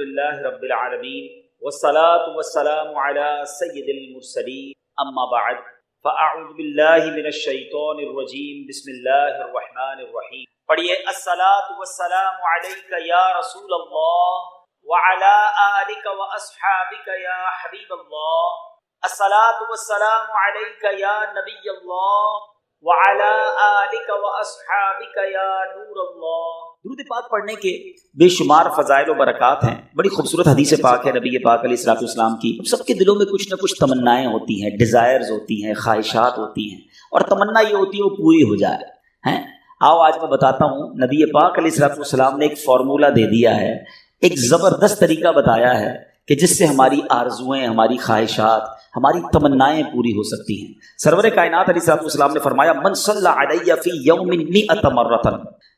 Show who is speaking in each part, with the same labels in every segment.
Speaker 1: لله رب العالمين والصلاة والسلام على سيد المرسلين أما بعد فأعوذ بالله من الشيطان الرجيم بسم الله الرحمن الرحيم پڑھیے الصلاة والسلام عليك يا رسول الله وعلى آلك وأصحابك يا حبيب الله الصلاة والسلام عليك يا نبي الله وعلى آلك وأصحابك يا نور الله۔ درود پاک پڑھنے کے بے شمار فضائل و برکات ہیں۔ بڑی خوبصورت حدیث پاک ہے نبی پاک علیہ الصلوۃ والسلام کی۔ سب کے دلوں میں کچھ نہ کچھ تمنائیں ہوتی ہیں، ڈیزائرز ہوتی ہیں، خواہشات ہوتی ہیں، اور تمنا یہ ہوتی ہے وہ پوری ہو جائے ہیں۔ آؤ آج میں بتاتا ہوں، نبی پاک علیہ الصلوۃ والسلام نے ایک فارمولہ دے دیا ہے، ایک زبردست طریقہ بتایا ہے کہ جس سے ہماری آرزوئیں، ہماری خواہشات، ہماری تمنائیں پوری ہو سکتی ہیں۔ سرور کائنات علیہ الصلوۃ والسلام نے فرمایا من صلی علی فی یوم 100 مرۃ،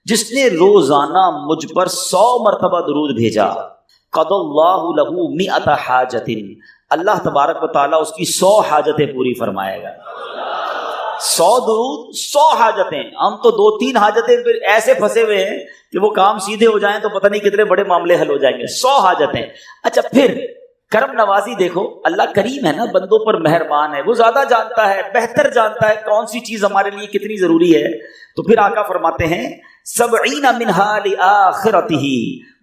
Speaker 1: جس نے روزانہ مجھ پر 100 مرتبہ درود بھیجا، قضى اللہ لہ 100 حاجۃ، اللہ تبارک و تعالیٰ اس کی 100 حاجتیں پوری فرمائے گا۔ 100 درود 100 حاجتیں۔ ہم تو 2-3 حاجتیں پھر ایسے پھنسے ہوئے ہیں کہ وہ کام سیدھے ہو جائیں تو پتہ نہیں کتنے بڑے معاملے حل ہو جائیں گے۔ 100 حاجتیں۔ اچھا پھر کرم نوازی دیکھو، اللہ کریم ہے نا، بندوں پر مہربان ہے، وہ زیادہ جانتا ہے، بہتر جانتا ہے کون سی چیز ہمارے لیے کتنی ضروری ہے۔ تو پھر آقا فرماتے ہیں 70 منہا لآخرتہ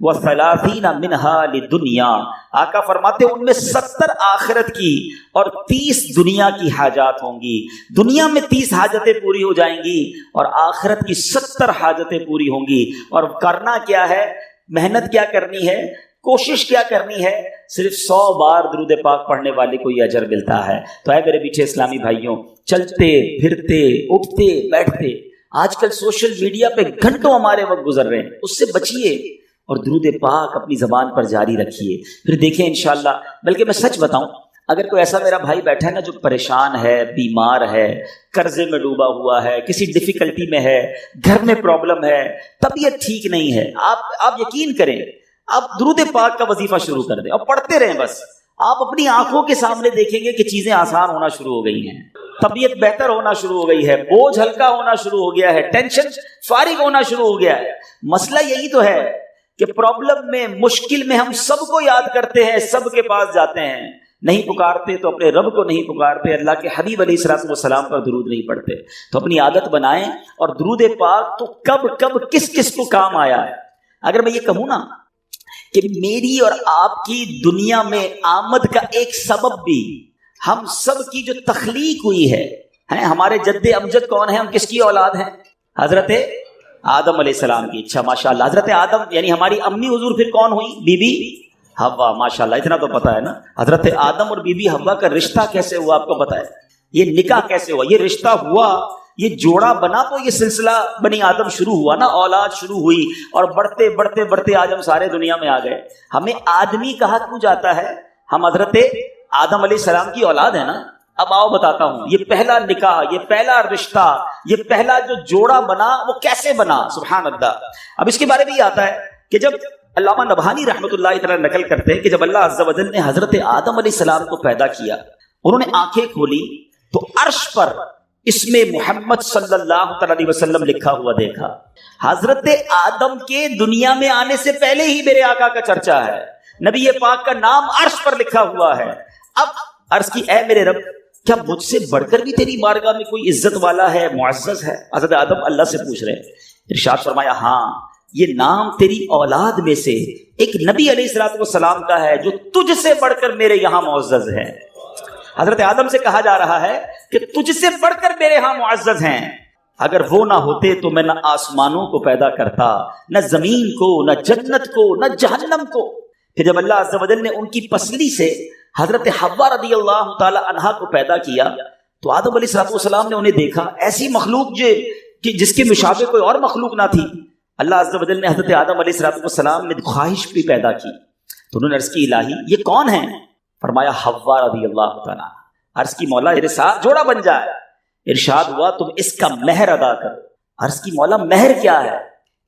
Speaker 1: و30 منہا لدنیا۔ آقا فرماتے ہیں ان میں 70 آخرت کی اور 30 دنیا کی حاجات ہوں گی۔ دنیا میں 30 حاجتیں پوری ہو جائیں گی اور آخرت کی 70 حاجتیں پوری ہوں گی۔ اور کرنا کیا ہے، محنت کیا کرنی ہے، کوشش کیا کرنی ہے، صرف 100 بار درود پاک پڑھنے والے کو یہ اجر ملتا ہے۔ تو اے میرے میٹھے اسلامی بھائیوں، چلتے پھرتے اٹھتے بیٹھتے آج کل سوشل میڈیا پہ گھنٹوں ہمارے وقت گزر رہے ہیں، اس سے بچیے اور درود پاک اپنی زبان پر جاری رکھیے۔ پھر دیکھیں انشاءاللہ، بلکہ میں سچ بتاؤں، اگر کوئی ایسا میرا بھائی بیٹھا ہے نا جو پریشان ہے، بیمار ہے، قرضے میں ڈوبا ہوا ہے، کسی ڈیفیکلٹی میں ہے، گھر میں پرابلم ہے، طبیعت ٹھیک نہیں ہے، آپ یقین کریں، آپ درود پاک کا وظیفہ شروع کر دیں اور پڑھتے رہیں۔ بس آپ اپنی آنکھوں کے سامنے دیکھیں گے کہ چیزیں آسان ہونا شروع ہو گئی ہیں، طبیعت بہتر ہونا شروع ہو گئی ہے، بوجھ ہلکا ہونا شروع ہو گیا ہے، ٹینشن فارغ ہونا شروع ہو گیا ہے۔ مسئلہ یہی تو ہے کہ پرابلم میں، مشکل میں ہم سب کو یاد کرتے ہیں، سب کے پاس جاتے ہیں، نہیں پکارتے تو اپنے رب کو نہیں پکارتے، اللہ کے حبیب علیہ الصلوۃ والسلام پر درود نہیں پڑھتے۔ تو اپنی عادت بنائیں، اور درود پاک تو کب کب کس کس کو کام آیا ہے۔ اگر میں یہ کہوں نا کہ میری اور آپ کی دنیا میں آمد کا ایک سبب بھی ہم سب کی جو تخلیق ہوئی ہے، ہمارے جد امجد کون ہیں، ہم کس کی اولاد ہیں؟ حضرت آدم علیہ السلام کی۔ اچھا ماشاءاللہ، حضرت آدم یعنی ہماری امی حضور پھر کون ہوئی؟ بی بی حوا۔ ماشاءاللہ، اتنا تو پتا ہے نا۔ حضرت آدم اور بی بی حوا کا رشتہ کیسے ہوا آپ کو پتا ہے؟ یہ نکاح کیسے ہوا، یہ رشتہ ہوا، یہ جوڑا بنا تو یہ سلسلہ بنی آدم شروع ہوا نا، اولاد شروع ہوئی، اور بڑھتے بڑھتے بڑھتے آج ہم سارے دنیا میں آ گئے۔ ہمیں آدمی کہا کیوں جاتا ہے؟ ہم حضرت آدم علیہ السلام کی اولاد ہے نا۔ اب آؤ بتاتا ہوں، یہ پہلا نکاح، یہ پہلا رشتہ، یہ پہلا جو جوڑا بنا وہ کیسے بنا؟ سبحان اللہ۔ اب اس کے بارے میں یہ آتا ہے کہ جب علامہ نبہانی رحمۃ اللہ تعالی نقل کرتے ہیں کہ جب اللہ عز و جل نے حضرت آدم علیہ السلام کو پیدا کیا، انہوں نے آنکھیں کھولی تو عرش پر اسم محمد صلی اللہ علیہ وسلم لکھا ہوا دیکھا۔ حضرت آدم کے دنیا میں آنے سے پہلے ہی میرے آقا کا چرچا ہے، نبی پاک کا نام عرش پر لکھا ہوا ہے۔ اب عرض کی اے میرے رب، کیا مجھ سے بڑھ کر بھی تیری بارگاہ میں کوئی عزت والا ہے، معزز ہے؟ حضرت آدم اللہ سے پوچھ رہے ہیں۔ ارشاد فرمایا ہاں، یہ نام تیری اولاد میں سے ایک نبی علیہ الصلوۃ والسلام کا ہے جو تجھ سے بڑھ کر میرے یہاں معزز ہے۔ حضرت آدم سے کہا جا رہا ہے کہ تجھ سے بڑھ کر میرے ہاں معزز ہیں، اگر وہ نہ ہوتے تو میں نہ آسمانوں کو پیدا کرتا، نہ زمین کو، نہ جنت کو، نہ جہنم کو۔ پھر جب اللہ عز و جل نے ان کی پسلی سے حضرت حوا رضی اللہ تعالی عنہا کو پیدا کیا تو آدم علیہ الصلوۃ والسلام نے انہیں دیکھا، ایسی مخلوق جس کے مشابہ کوئی اور مخلوق نہ تھی۔ اللہ عز و جل نے حضرت آدم علیہ الصلوۃ والسلام میں خواہش بھی پیدا کی تو انہوں نے عرض کی الہی یہ کون ہیں؟ فرمایا حوا رضی اللہ تعالی۔ عرض کی مولا میرے ساتھ جوڑا بن جائے۔ ارشاد ہوا تم اس کا مہر ادا کرو۔ عرض کی مولا مہر کیا ہے؟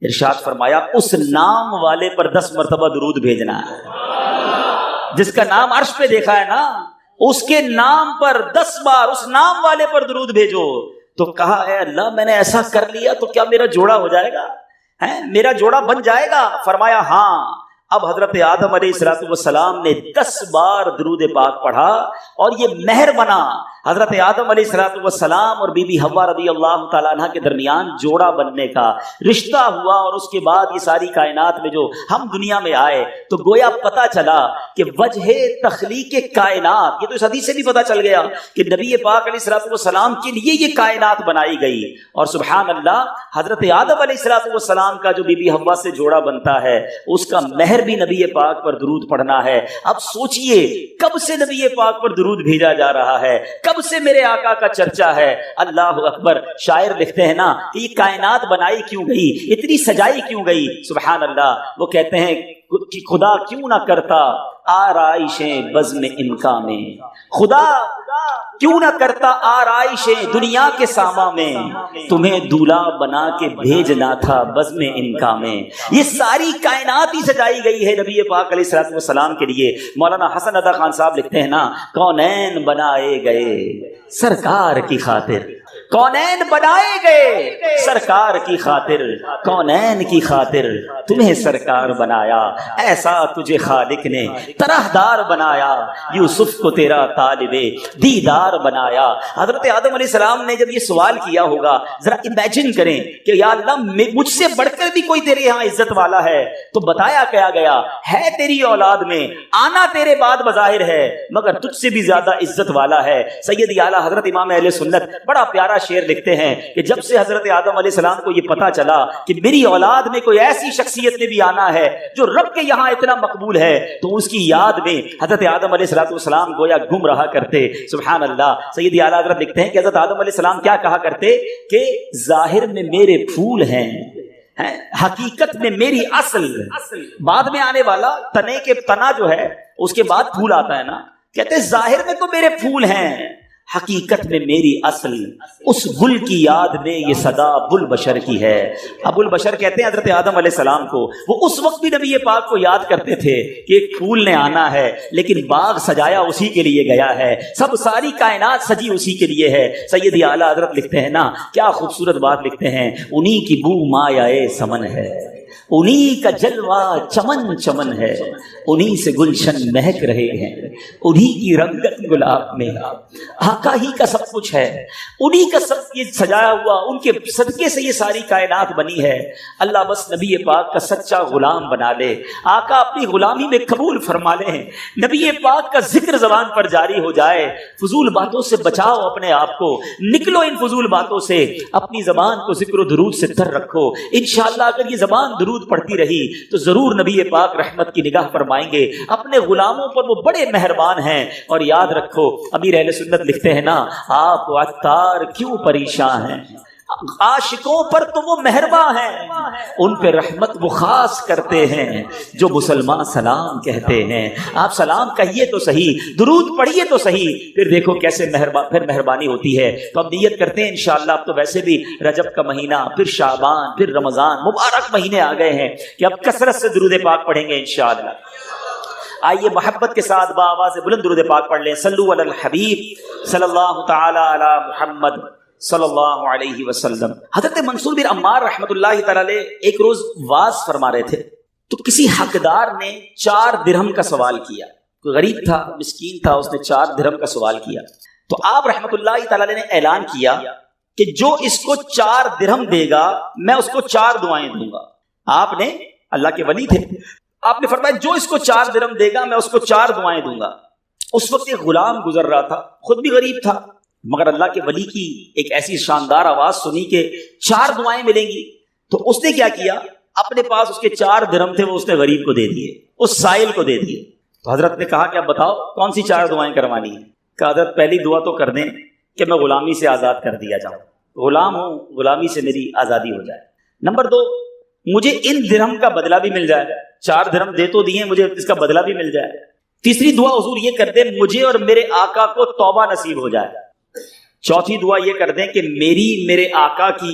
Speaker 1: ارشاد فرمایا اس نام والے پر 10 مرتبہ درود بھیجنا ہے، جس کا نام عرش پہ دیکھا ہے نا، اس کے نام پر 10 بار اس نام والے پر درود بھیجو۔ تو کہا اے اللہ میں نے ایسا کر لیا تو کیا میرا جوڑا ہو جائے گا؟ میرا جوڑا بن جائے گا؟ فرمایا ہاں، اب حضرت آدم علیہ السلام نے 10 بار درود پاک پڑھا اور یہ مہر بنا حضرت آدم علیہ السلام اور بی بی حوا رضی اللہ تعالیٰ عنہ کے درمیان جوڑا بننے کا رشتہ ہوا. اور اس کے بعد یہ ساری کائنات میں جو ہم دنیا میں آئے تو گویا پتا چلا کہ وجہ تخلیق کائنات، یہ تو اس حدیث سے بھی پتا چل گیا کہ نبی پاک علیہ السلام کے لیے یہ کائنات بنائی گئی. اور سبحان اللہ، حضرت آدم علیہ السلام کا جو بی بی حوا سے جوڑا بنتا ہے اس کا مہر بھی نبی پاک پر درود پڑھنا ہے. اب سوچئے کب سے نبی پاک پر درود بھیجا جا رہا ہے، کب سے میرے آقا کا چرچا ہے. اللہ اکبر. شاعر لکھتے ہیں نا کہ یہ کائنات بنائی کیوں گئی، اتنی سجائی کیوں گئی. سبحان اللہ. وہ کہتے ہیں کہ خدا کیوں نہ کرتا آرائشیں بزم انکا میں، خدا کیوں نہ کرتا آرائشیں دنیا کے ساما میں، تمہیں دولہا بنا کے بھیجنا تھا بزم انکا میں. یہ ساری کائنات ہی سجائی گئی ہے نبی پاک علیہ السلام کے لیے. مولانا حسن عطا خان صاحب لکھتے ہیں نا، کونین بنائے گئے سرکار کی خاطر، کونین بنائے گئے سرکار کی خاطر، کونین کی خاطر تمہیں سرکار بنایا، ایسا تجھے خالق نے طرحدار بنایا، یوسف کو تیرا طالب دیدار بنایا. حضرت آدم علیہ السلام نے جب یہ سوال کیا ہوگا، ذرا امیجن کریں کہ یا اللہ مجھ سے بڑھ کر بھی کوئی تیرے یہاں عزت والا ہے، تو بتایا کیا گیا ہے تیری اولاد میں، آنا تیرے بعد بظاہر ہے مگر تجھ سے بھی زیادہ عزت والا ہے. سید اعلیٰ حضرت امام اہل سنت بڑا پیارا شعر لکھتے ہیں کہ جب سے حضرت آدم علیہ السلام کو یہ پتا چلا کہ میری اولاد میں کوئی ایسی شخصیت نے بھی آنا ہے جو رب کے یہاں اتنا مقبول ہے، تو اس کی یاد میں حضرت آدم علیہ السلام گویا گم رہا کرتے. سبحان اللہ. سید اعلیٰ حضرت لکھتے ہیں کہ حضرت آدم علیہ السلام کیا کہا کرتے کہ ظاہر میں میرے پھول ہیں، حقیقت میں میری اصل. بعد میں آنے والا تنے کے تنا جو ہے اس کے بعد پھول آتا ہے نا، کہتے ظاہر میں تو میرے پھول ہیں، حقیقت میں میری اصل. اس گل کی یاد میں یہ صدا ابو البشر کی ہے. ابو البشر کہتے ہیں حضرت آدم علیہ السلام کو، وہ اس وقت بھی نبی پاک کو یاد کرتے تھے کہ ایک پھول نے آنا ہے، لیکن باغ سجایا اسی کے لیے گیا ہے، سب ساری کائنات سجی اسی کے لیے ہے. سید اعلیٰ حضرت لکھتے ہیں نا، کیا خوبصورت بات لکھتے ہیں، انہی کی بو مایہ سمن ہے، انہی کا جلوہ چمن چمن ہے، انہی سے گلشن مہک رہے ہیں، انہی کی رنگت گلاب میں، آقا ہی کا سب کچھ ہے، انہی کا سب یہ سجایا ہوا، ان کے صدقے سے یہ ساری کائنات بنی ہے. اللہ بس نبی پاک کا سچا غلام بنا لے، آقا اپنی غلامی میں قبول فرما لے، نبی پاک کا ذکر زبان پر جاری ہو جائے. فضول باتوں سے بچاؤ اپنے آپ کو، نکلو ان فضول باتوں سے، اپنی زبان کو ذکر و درود سے تر رکھو. انشاءاللہ اگر یہ زبان درود پڑھتی رہی تو ضرور نبی پاک رحمت کی نگاہ فرمائیں گے. اپنے غلاموں پر وہ بڑے مہربان ہیں. اور یاد رکھو، امیر اہل سنت لکھتے ہیں نا، آپ عطار کیوں پریشان ہیں، عاشقوں پر تو وہ مہربان ہیں، ان پہ رحمت وہ خاص کرتے ہیں جو مسلمان سلام کہتے ہیں. آپ سلام کہیے تو صحیح، درود پڑھیے تو صحیح، پھر دیکھو کیسے پھر مہربانی ہوتی ہے. تو اب نیت کرتے ہیں انشاءاللہ، اب تو ویسے بھی رجب کا مہینہ، پھر شعبان، پھر رمضان، مبارک مہینے آ گئے ہیں کہ اب کثرت سے درود پاک پڑھیں گے انشاءاللہ. آئیے محبت کے ساتھ باآواز بلند درود پاک پڑھ لیں. صلو علی الحبیب صلی اللہ تعالی علی محمد صلی اللہ علیہ وسلم. حضرت منصور بن عمار رحمۃ اللہ تعالی علیہ ایک روز واز فرما رہے تھے تو کسی حقدار نے 4 درہم کا سوال کیا. کوئی غریب تھا، مسکین تھا، اس نے 4 درہم کا سوال کیا. تو آپ رحمۃ اللہ تعالی علیہ نے اعلان کیا کہ جو اس کو 4 درہم دے گا میں اس کو 4 دعائیں دوں گا. آپ نے، اللہ کے ولی تھے، آپ نے فرمایا جو اس کو 4 درہم دے گا میں اس کو 4 دعائیں دوں گا. اس وقت ایک غلام گزر رہا تھا، خود بھی غریب تھا، مگر اللہ کے ولی کی ایک ایسی شاندار آواز سنی کہ 4 دعائیں ملیں گی. تو اس نے کیا کیا، اپنے پاس اس کے 4 درہم تھے وہ اس نے غریب کو دے دیے، اس سائل کو دے دیے. تو حضرت نے کہا کہ اب بتاؤ کون سی 4 دعائیں کروانی ہیں. کہ حضرت پہلی دعا تو کر دیں کہ میں غلامی سے آزاد کر دیا جاؤں، غلام ہوں، غلامی سے میری آزادی ہو جائے. نمبر 2، مجھے ان درہم کا بدلہ بھی مل جائے، 4 درہم دے تو دیے، مجھے اس کا بدلہ بھی مل جائے. تیسری دعا حضور یہ کر دیں مجھے اور میرے آقا کو توبہ نصیب ہو جائے. چوتھی دعا یہ کر دیں کہ میرے آقا کی،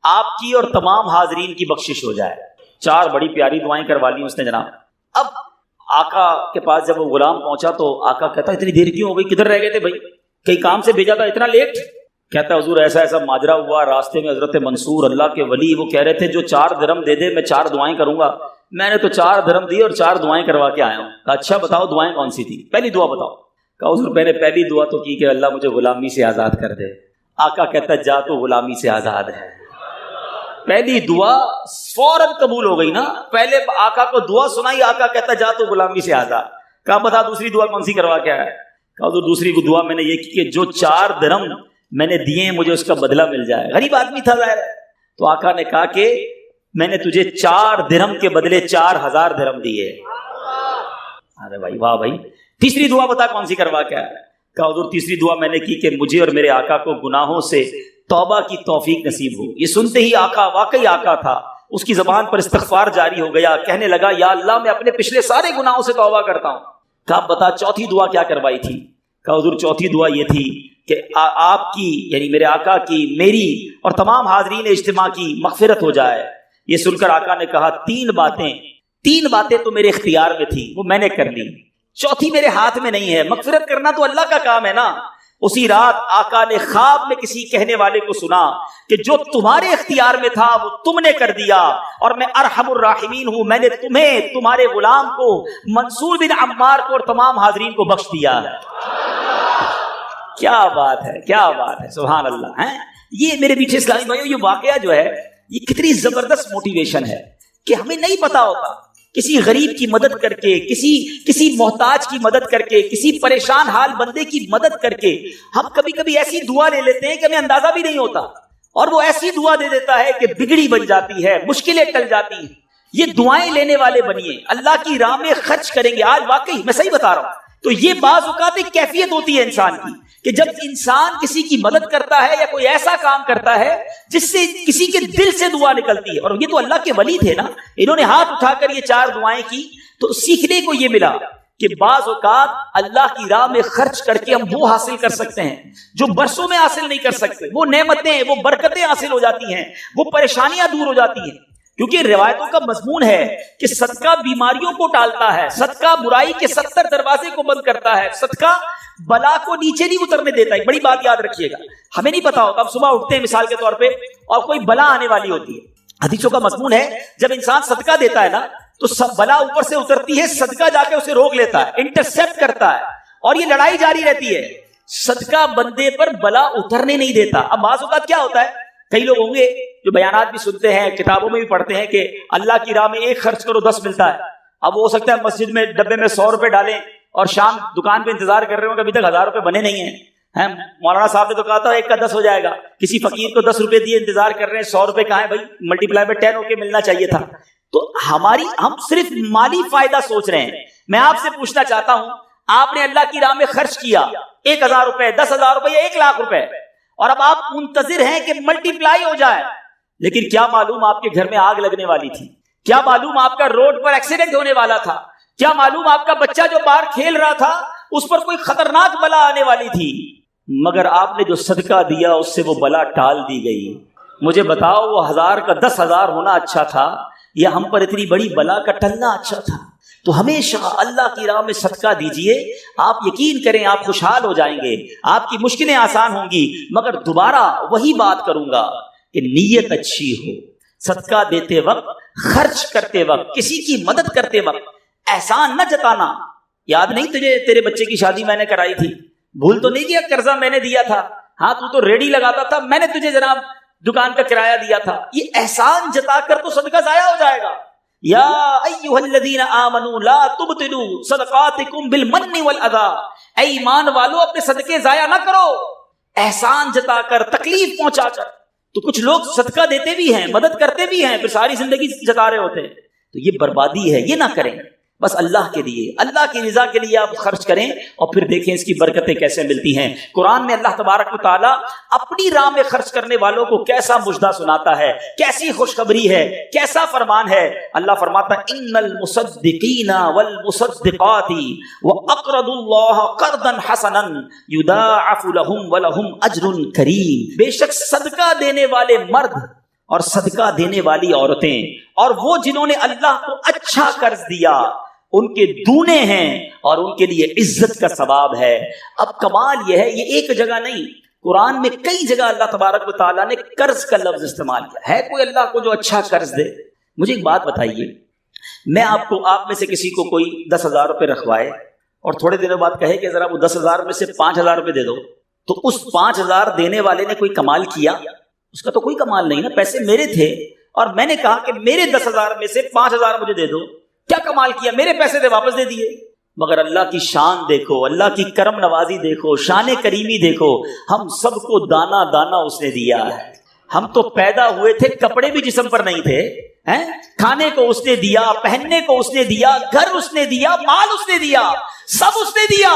Speaker 1: آپ کی اور تمام حاضرین کی بخشش ہو جائے. 4 بڑی پیاری دعائیں کروا لی اس نے جناب. اب آقا کے پاس جب وہ غلام پہنچا تو آقا کہتا اتنی دیر کیوں ہو گئی، کدھر رہ گئے تھے بھائی، کئی کام سے بھیجا تھا، اتنا لیٹ. کہتا ہے حضور ایسا ایسا ماجرا ہوا، راستے میں حضرت منصور اللہ کے ولی وہ کہہ رہے تھے جو 4 درہم دے دے میں 4 دعائیں کروں گا، میں نے تو 4 درہم دی اور 4 دعائیں کروا کے آیا ہوں۔ کہا اچھا بتاؤ دعائیں کون سی تھی، پہلی دعا بتاؤ۔ کہا حضور میں نے پہلی دعا تو کی کہ اللہ مجھے غلامی سے آزاد کر دے۔ آقا کہتا ہے جا تو غلامی سے آزاد ہے۔ پہلی دعا فوراً قبول ہو گئی نا، پہلے آقا کو دعا سنائی، آقا کہتا جا تو غلامی سے آزاد۔ کہا بتا دوسری دعا کون سی کروا کے آیا ہے؟ کہا حضور دوسری دعا میں نے یہ کی کہ جو 4 درہم میں نے دیے ہیں مجھے اس کا بدلہ مل جائے۔ غریب آدمی تھا ظاہر ہے، تو آقا نے کہا کہ میں نے تجھے 4 درہم کے بدلے 4000 درہم دیے۔ ارے بھائی واہ بھائی، تیسری دعا بتا کون سی کروا کے آیا؟ کہا حضور تیسری دعا میں نے کی کہ مجھے اور میرے آقا کو گناہوں سے توبہ کی توفیق نصیب ہو۔ یہ سنتے ہی آقا واقعی آقا تھا، اس کی زبان پر استغفار جاری ہو گیا، کہنے لگا یا اللہ میں اپنے پچھلے سارے گناہوں سے توبہ کرتا ہوں۔ کہا بتا چوتھی دعا کیا کروائی تھی؟ کہا حضور چوتھی دعا یہ تھی کہ آپ کی یعنی میرے آقا کی، میری اور تمام حاضرین اجتماع کی مغفرت ہو جائے۔ یہ سن کر آقا نے کہا 3 باتیں تو میرے اختیار میں تھی، وہ میں نے کر لی، چوتھی میرے ہاتھ میں نہیں ہے، مغفرت کرنا تو اللہ کا کام ہے نا۔ اسی رات آقا نے خواب میں کسی کہنے والے کو سنا کہ جو تمہارے اختیار میں تھا وہ تم نے کر دیا، اور میں ارحم الراحمین ہوں، میں نے تمہیں، تمہارے غلام کو، منصور بن عمار کو اور تمام حاضرین کو بخش دیا ہے۔ کیا بات ہے، کیا بات ہے، سبحان اللہ ہے۔ یہ میرے پیچھے اسلامی بھائیو یہ واقعہ جو ہے یہ کتنی زبردست موٹیویشن ہے کہ ہمیں نہیں پتا ہوتا، کسی غریب کی مدد کر کے، کسی محتاج کی مدد کر کے، کسی پریشان حال بندے کی مدد کر کے ہم کبھی کبھی ایسی دعا لے لیتے ہیں کہ ہمیں اندازہ بھی نہیں ہوتا، اور وہ ایسی دعا دے دیتا ہے کہ بگڑی بن جاتی ہے، مشکلیں ٹل جاتی ہیں۔ یہ دعائیں لینے والے بنیے، اللہ کی راہ میں خرچ کریں گے۔ آج واقعی میں صحیح بتا رہا ہوں، تو یہ بعض اوقات ایک کیفیت ہوتی ہے انسان کی کہ جب انسان کسی کی مدد کرتا ہے یا کوئی ایسا کام کرتا ہے جس سے کسی کے دل سے دعا نکلتی ہے، اور یہ تو اللہ کے ولی تھے نا، انہوں نے ہاتھ اٹھا کر یہ 4 دعائیں کی، تو سیکھنے کو یہ ملا کہ بعض اوقات اللہ کی راہ میں خرچ کر کے ہم وہ حاصل کر سکتے ہیں جو برسوں میں حاصل نہیں کر سکتے، وہ نعمتیں، وہ برکتیں حاصل ہو جاتی ہیں، وہ پریشانیاں دور ہو جاتی ہیں۔ کیونکہ روایتوں کا مضمون ہے کہ صدقہ بیماریوں کو ٹالتا ہے، صدقہ برائی کے 70 دروازے کو بند کرتا ہے، صدقہ بلا کو نیچے نہیں اترنے دیتا ہے۔ بڑی بات یاد رکھیے گا، ہمیں نہیں پتا ہوتا، ہم صبح اٹھتے ہیں مثال کے طور پہ اور کوئی بلا آنے والی ہوتی ہے، حدیثوں کا مضمون ہے جب انسان صدقہ دیتا ہے نا تو سب بلا اوپر سے اترتی ہے، صدقہ جا کے اسے روک لیتا ہے، انٹرسیپٹ کرتا ہے، اور یہ لڑائی جاری رہتی ہے، صدقہ بندے پر بلا اترنے نہیں دیتا۔ اب بعض اوقات کیا ہوتا ہے، کئی لوگ ہوں گے جو بیانات بھی سنتے ہیں، کتابوں میں بھی پڑھتے ہیں کہ اللہ کی راہ میں 1 خرچ کرو 10 ملتا ہے۔ اب وہ ہو سکتا ہے مسجد میں ڈبے میں 100 روپے ڈالیں اور شام دکان پہ انتظار کر رہے ہوں کہ ابھی تک 1000 روپے بنے نہیں ہیں۔ مولانا صاحب نے تو کہا تھا 1 کا 10 ہو جائے گا، کسی فقیر کو 10 روپے دیے انتظار کر رہے ہیں، 100 روپے کہاں ہے بھائی، ملٹی پلائی بائی 10 ہو کے ملنا چاہیے تھا۔ تو ہم صرف مالی فائدہ سوچ رہے ہیں۔ میں آپ سے پوچھنا چاہتا ہوں، آپ نے اللہ کی راہ میں خرچ کیا 1000 روپے، 10,000 روپے یا 1,00,000 روپے، اور اب آپ منتظر ہیں کہ ملٹی پلائی ہو جائے، لیکن کیا معلوم آپ کے گھر میں آگ لگنے والی تھی، کیا معلوم آپ کا روڈ پر ایکسیڈنٹ ہونے والا تھا، کیا معلوم آپ کا بچہ جو باہر کھیل رہا تھا اس پر کوئی خطرناک بلا آنے والی تھی، مگر آپ نے جو صدقہ دیا اس سے وہ بلا ٹال دی گئی۔ مجھے بتاؤ وہ 1000 کا 10,000 ہونا اچھا تھا یا ہم پر اتنی بڑی بلا کا ٹلنا اچھا تھا؟ تو ہمیشہ اللہ کی راہ میں صدقہ دیجئے، آپ یقین کریں آپ خوشحال ہو جائیں گے، آپ کی مشکلیں آسان ہوں گی۔ مگر دوبارہ وہی بات کروں گا کہ نیت اچھی ہو، صدقہ دیتے وقت، خرچ کرتے وقت، کسی کی مدد کرتے وقت احسان نہ جتانا۔ یاد نہیں تجھے تیرے بچے کی شادی میں نے کرائی تھی، بھول تو نہیں کیا قرضہ میں نے دیا تھا، ہاں تو ریڈی لگاتا تھا، میں نے تجھے جناب دکان کا کرایہ دیا تھا۔ یہ احسان جتا کر تو صدقہ ضائع ہو جائے گا۔ یا ایھا الذین آمنوا لا تبطلوا صدقاتکم بالمن والاذی، اے ایمان والو اپنے صدقے ضائع نہ کرو احسان جتا کر، تکلیف پہنچا کر۔ تو کچھ لوگ صدقہ دیتے بھی ہیں، مدد کرتے بھی ہیں، پھر ساری زندگی جتا رہے ہوتے ہیں، تو یہ بربادی ہے، یہ نہ کریں۔ بس اللہ کے لیے، اللہ کی رضا کے لیے آپ خرچ کریں اور پھر دیکھیں اس کی برکتیں کیسے ملتی ہیں۔ قرآن میں اللہ تبارک و تعالیٰ اپنی راہ میں خرچ کرنے والوں کو کیسا مژدہ سناتا ہے، کیسی خوشخبری ہے، کیسا فرمان ہے۔ اللہ فرماتا ہے ان المصدقین والمصدقات واقرضوا اللہ قرضا حسنا یضاعف لهم ولهم اجر کریم، بے شک صدقہ دینے والے مرد اور صدقہ دینے والی عورتیں اور وہ جنہوں نے اللہ کو اچھا قرض دیا ان کے دونے ہیں اور ان کے لیے عزت کا ثواب ہے۔ اب کمال یہ ہے، یہ ایک جگہ نہیں، قرآن میں کئی جگہ اللہ تبارک و تعالیٰ نے قرض کا لفظ استعمال کیا ہے. کوئی اللہ کو جو اچھا قرض دے. مجھے ایک بات بتائیے, میں آپ میں سے کسی کو کوئی 10,000 روپے رکھوائے اور تھوڑے دنوں بعد کہے کہ ذرا وہ 10,000 میں سے 5,000 روپے دے دو, تو اس 5,000 دینے والے نے کوئی کمال کیا؟ اس کا تو کوئی کمال نہیں نا. پیسے میرے تھے اور میں نے کہا کہ میرے 10,000 میں سے 5,000 مجھے دے دو. کیا کمال کیا؟ میرے پیسے دے واپس دے دیے. مگر اللہ کی شان دیکھو, اللہ کی کرم نوازی دیکھو, شان کریمی دیکھو. ہم سب کو دانا دانا اس نے دیا ہے. ہم تو پیدا ہوئے تھے, کپڑے بھی جسم پر نہیں تھے, کھانے کو اس نے دیا, پہننے کو اس نے دیا, گھر اس نے دیا, مال اس نے دیا, سب اس نے دیا.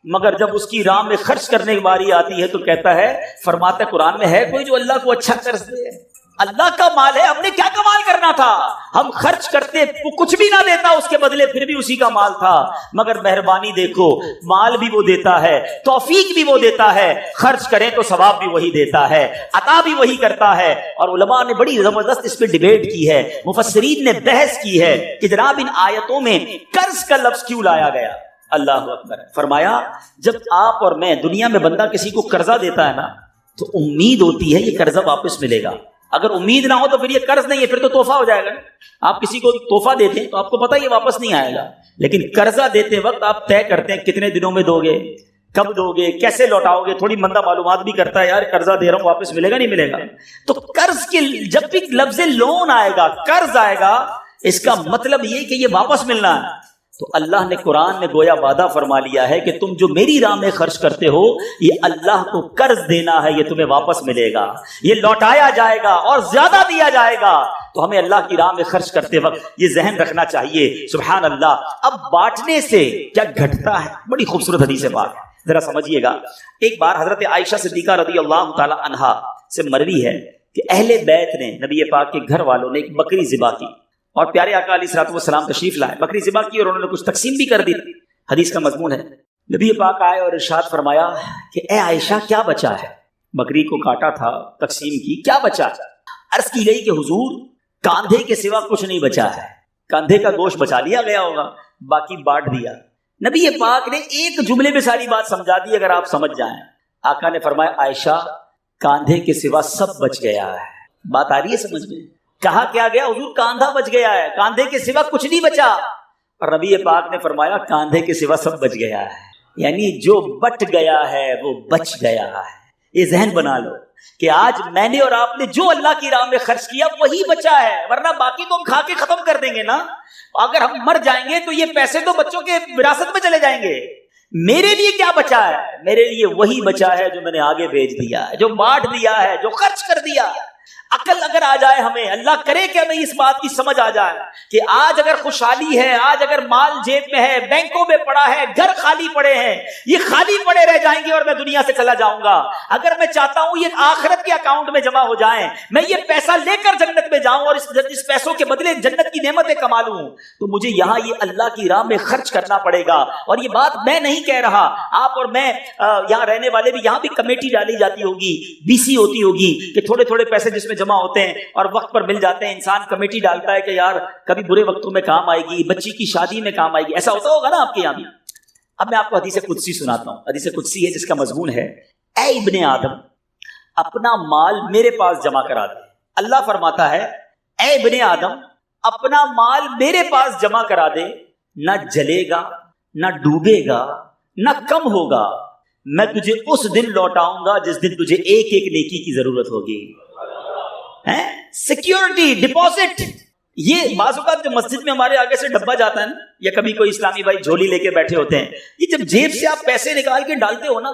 Speaker 1: مگر جب اس کی راہ میں خرچ کرنے کی باری آتی ہے تو کہتا ہے, فرماتا ہے قرآن میں, ہے کوئی جو اللہ کو اچھا قرض دے؟ اللہ کا مال ہے, ہم نے کیا کمال کرنا تھا؟ ہم خرچ کرتے, کچھ بھی نہ دیتا اس کے بدلے, پھر بھی اسی کا مال تھا. مگر مہربانی دیکھو, مال بھی وہ دیتا ہے, توفیق بھی وہ دیتا ہے, خرچ کریں تو ثواب بھی وہی دیتا ہے, عطا بھی وہی کرتا ہے. اور علماء نے بڑی زبردست اس پہ ڈیبیٹ کی ہے, مفسرین نے بحث کی ہے کہ جناب ان آیتوں میں قرض کا لفظ کیوں لایا گیا. اللہ اکبر. فرمایا جب آپ اور میں, دنیا میں بندہ کسی کو قرضہ دیتا ہے نا, تو امید ہوتی ہے یہ قرضہ واپس ملے گا. اگر امید نہ ہو تو پھر یہ قرض نہیں ہے, پھر تو تحفہ ہو جائے گا. آپ کسی کو تحفہ دیتے ہیں تو آپ کو پتہ یہ واپس نہیں آئے گا, لیکن قرضہ دیتے وقت آپ طے کرتے ہیں کتنے دنوں میں دو گے, کب دو گے, کیسے لوٹاؤ گے. تھوڑی بندہ معلومات بھی کرتا ہے, یار قرضہ دے رہا ہوں, واپس ملے گا نہیں ملے گا. تو قرض کے جب بھی لفظ لون آئے گا, قرض آئے گا, اس کا مطلب یہ کہ یہ واپس ملنا ہے. تو اللہ نے قرآن میں گویا وعدہ فرما لیا ہے کہ تم جو میری راہ میں خرچ کرتے ہو, یہ اللہ کو قرض دینا ہے, یہ تمہیں واپس ملے گا, یہ لوٹایا جائے گا اور زیادہ دیا جائے گا. تو ہمیں اللہ کی راہ میں خرچ کرتے وقت یہ ذہن رکھنا چاہیے. سبحان اللہ. اب بانٹنے سے کیا گھٹتا ہے؟ بڑی خوبصورت حدیث بات, ذرا سمجھیے گا. ایک بار حضرت عائشہ صدیقہ رضی اللہ تعالی عنہا سے مروی ہے کہ اہل بیت نے, نبی پاک کے گھر والوں نے ایک بکری ذبح کی اور پیارے آقا علیہ الصلوۃ والسلام تشریف لائے. بکری ذبح کی اور انہوں نے کچھ تقسیم بھی کر دی. حدیث کا مضمون ہے, نبی پاک آئے اور ارشاد فرمایا کہ اے عائشہ کیا بچا ہے؟ بکری کو کاٹا تھا, تقسیم کی, کیا بچا؟ عرض کی گئی کہ حضور کاندھے کے سوا کچھ نہیں بچا ہے. کاندھے کا گوشت بچا لیا گیا ہوگا, باقی بانٹ دیا. نبی پاک نے ایک جملے میں ساری بات سمجھا دی, اگر آپ سمجھ جائیں. آقا نے فرمایا عائشہ کاندھے کے سوا سب بچ گیا ہے. بات آ رہی ہے سمجھ میں؟ کہا کیا گیا؟ حضور کاندھا بچ گیا ہے, کاندھے کے سوا کچھ نہیں بچا. اور نبی پاک نے فرمایا کاندھے کے سوا سب بچ گیا ہے, یعنی جو بٹ گیا ہے وہ بچ گیا ہے. یہ ذہن بنا لو کہ آج میں نے اور آپ نے جو اللہ کی راہ میں خرچ کیا وہی بچا ہے, ورنہ باقی تو ہم کھا کے ختم کر دیں گے نا. اگر ہم مر جائیں گے تو یہ پیسے تو بچوں کے وراثت میں چلے جائیں گے. میرے لیے کیا بچا ہے؟ میرے لیے وہی بچا ہے جو میں نے آگے بھیج دیا ہے, جو بانٹ دیا ہے, جو خرچ کر دیا. عقل اگر آ جائے ہمیں, اللہ کرے کہ ہمیں اس بات کی سمجھ آ جائے کہ آج اگر خوشحالی ہے, آج اگر مال جیب میں ہے, بینکوں میں پڑا ہے, گھر خالی پڑے ہیں, یہ خالی پڑے رہ جائیں گے اور میں دنیا سے چلا جاؤں گا. اگر میں چاہتا ہوں یہ آخرت کے اکاؤنٹ میں جمع ہو جائیں, میں یہ پیسہ لے کر جنت میں جاؤں اور اس پیسوں کے بدلے جنت کی نعمتیں کما لوں, تو مجھے یہاں یہ اللہ کی راہ میں خرچ کرنا پڑے گا. اور یہ بات میں نہیں کہہ رہا, آپ اور میں یہاں رہنے والے بھی, یہاں بھی کمیٹی ڈالی جاتی ہوگی, BC ہوتی ہوگی کہ تھوڑے تھوڑے پیسے جس میں جمع ہوتے ہیں اور وقت پر مل جاتے ہیں. انسان کمیٹی ڈالتا ہے کہ یار کبھی برے وقتوں میں کام آئے گی, بچی کی شادی میں کام آئے گی. ایسا ہوتا ہوگا نا آپ کے یہاں بھی. اب میں آپ کو حدیث قدسی سناتا ہوں. حدیث قدسی ہے جس کا مضمون ہے, اے ابن آدم اپنا مال میرے پاس جمع کرا دے. اللہ فرماتا ہے اے ابن آدم اپنا مال میرے پاس جمع کرا دے, نہ جلے گا, نہ ڈوبے گا, نہ کم ہوگا. میں تجھے اس دن لوٹاؤں گا جس دن تجھے ایک ایک نیکی کی ضرورت ہوگی. Security deposit. یہ بعض اوقات جو مسجد میں ہمارے آگے سے ڈبہ جاتا ہے نا, یا کبھی کوئی اسلامی بھائی جھولی لے کے بیٹھے ہوتے ہیں, یہ جب جیب سے آپ پیسے نکال کے ڈالتے ہو نا,